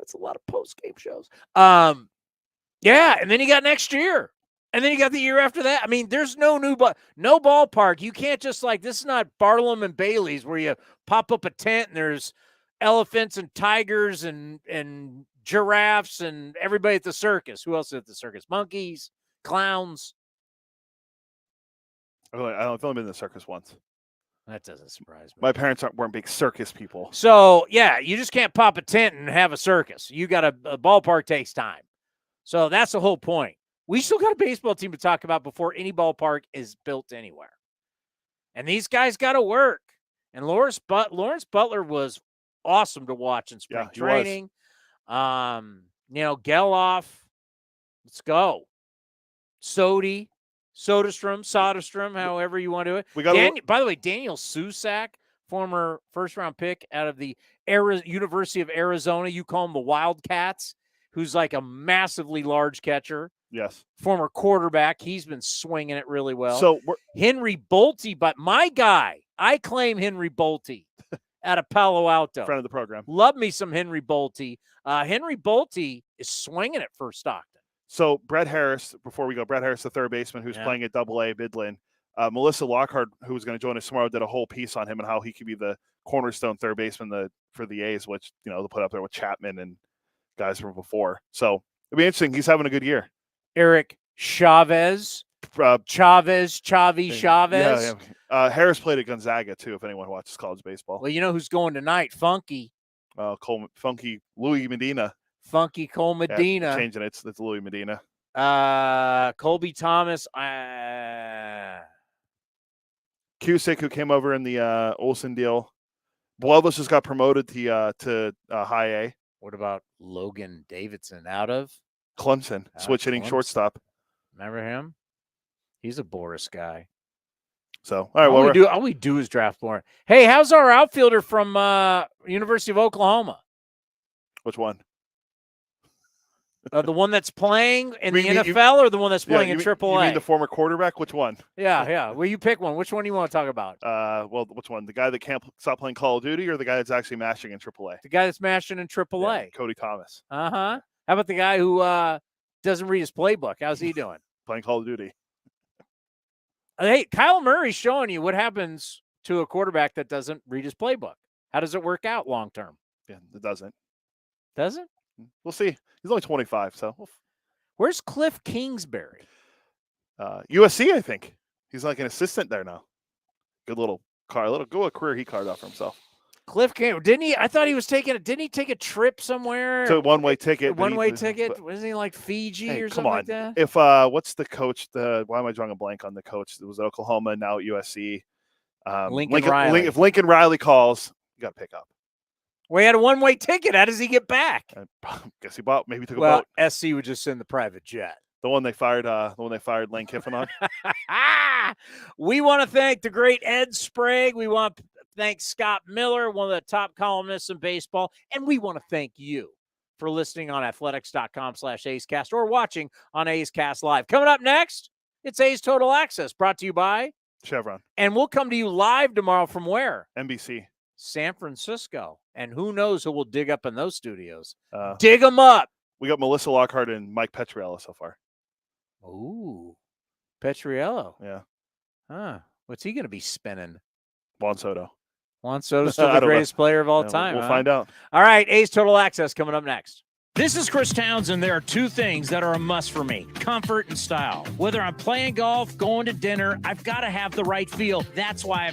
That's a lot of post-game shows. Yeah, and then you got next year. And then you got the year after that. I mean, there's no no ballpark. You can't just this is not Barnum and Bailey's where you pop up a tent and there's elephants and tigers and giraffes and everybody at the circus. Who else is at the circus? Monkeys, clowns. I've only been in the circus once. That doesn't surprise me. My parents weren't big circus people. So, yeah, you just can't pop a tent and have a circus. You got a ballpark takes time. So that's the whole point. We still got a baseball team to talk about before any ballpark is built anywhere. And these guys got to work. And Lawrence Butler was awesome to watch in spring training. Geloff, let's go. Soderstrom, however you want to do it. By the way, Daniel Susac, former first-round pick out of the University of Arizona. You call him the Wildcats, who's like a massively large catcher. Yes. Former quarterback. He's been swinging it really well. So Henry Bolte, but my guy, I claim Henry Bolte out of Palo Alto. Friend of the program. Love me some Henry Bolte. Henry Bolte is swinging it for Stockton. So Brett Harris, before we go, Brett Harris, the third baseman who's playing at AA Midland. Melissa Lockhart, who was going to join us tomorrow, did a whole piece on him and how he could be the cornerstone third baseman for the A's, which, they'll put up there with Chapman and guys from before. So it'll be interesting. He's having a good year. Eric Chavez. Chavez. Yeah. Harris played at Gonzaga, too, if anyone watches college baseball. Well, you know who's going tonight? Funky Louis Medina. Funky Cole Medina. Yeah, changing it. It's Louis Medina. Colby Thomas. Cusick, who came over in the Olsen deal. Bloveless just got promoted to high A. What about Logan Davidson out of Clemson? Switch hitting shortstop. Remember him? He's a Boris guy. So, all right. All we do is draft Boris. Hey, how's our outfielder from University of Oklahoma? Which one? The one that's playing in the NFL or the one that's playing in AAA? You mean the former quarterback? Which one? Yeah. Well, you pick one. Which one do you want to talk about? Well, which one? The guy that can't stop playing Call of Duty or the guy that's actually mashing in AAA? The guy that's mashing in AAA. Yeah, Cody Thomas. Uh-huh. How about the guy who doesn't read his playbook? How's he doing? Playing Call of Duty. Hey, Kyle Murray's showing you what happens to a quarterback that doesn't read his playbook. How does it work out long term? Yeah, it doesn't. Does it? We'll see. He's only 25, so. Where's Cliff Kingsbury? USC, I think. He's like an assistant there now. Good little career he carved out for himself. Cliff Kingsbury, didn't he? I thought he was didn't he take a trip somewhere? So one-way ticket. One-way ticket? Wasn't he like Fiji or something like that? If what's the coach? Why am I drawing a blank on the coach? It was at Oklahoma, now at USC. Lincoln Riley. If Lincoln Riley calls, you got to pick up. Well, he had a one-way ticket. How does he get back? Guess he took a boat. SC would just send the private jet. The one they fired Lane Kiffin on. We want to thank the great Ed Sprague. We want to thank Scott Miller, one of the top columnists in baseball. And we want to thank you for listening on athletics.com/AceCast or watching on A's Cast Live. Coming up next, it's A's Total Access, brought to you by Chevron. And we'll come to you live tomorrow from where? NBC. San Francisco. And who knows who will dig up in those studios. Dig them up. We got Melissa Lockhart and Mike Petriello so far. Ooh. Petriello. Yeah. Huh. What's he going to be spinning? Juan Soto. Juan Soto's still the greatest player of all time. We'll find out. All right. A's Total Access coming up next. This is Chris Townsend. There are two things that are a must for me: comfort and style. Whether I'm playing golf, going to dinner, I've got to have the right feel. That's why I've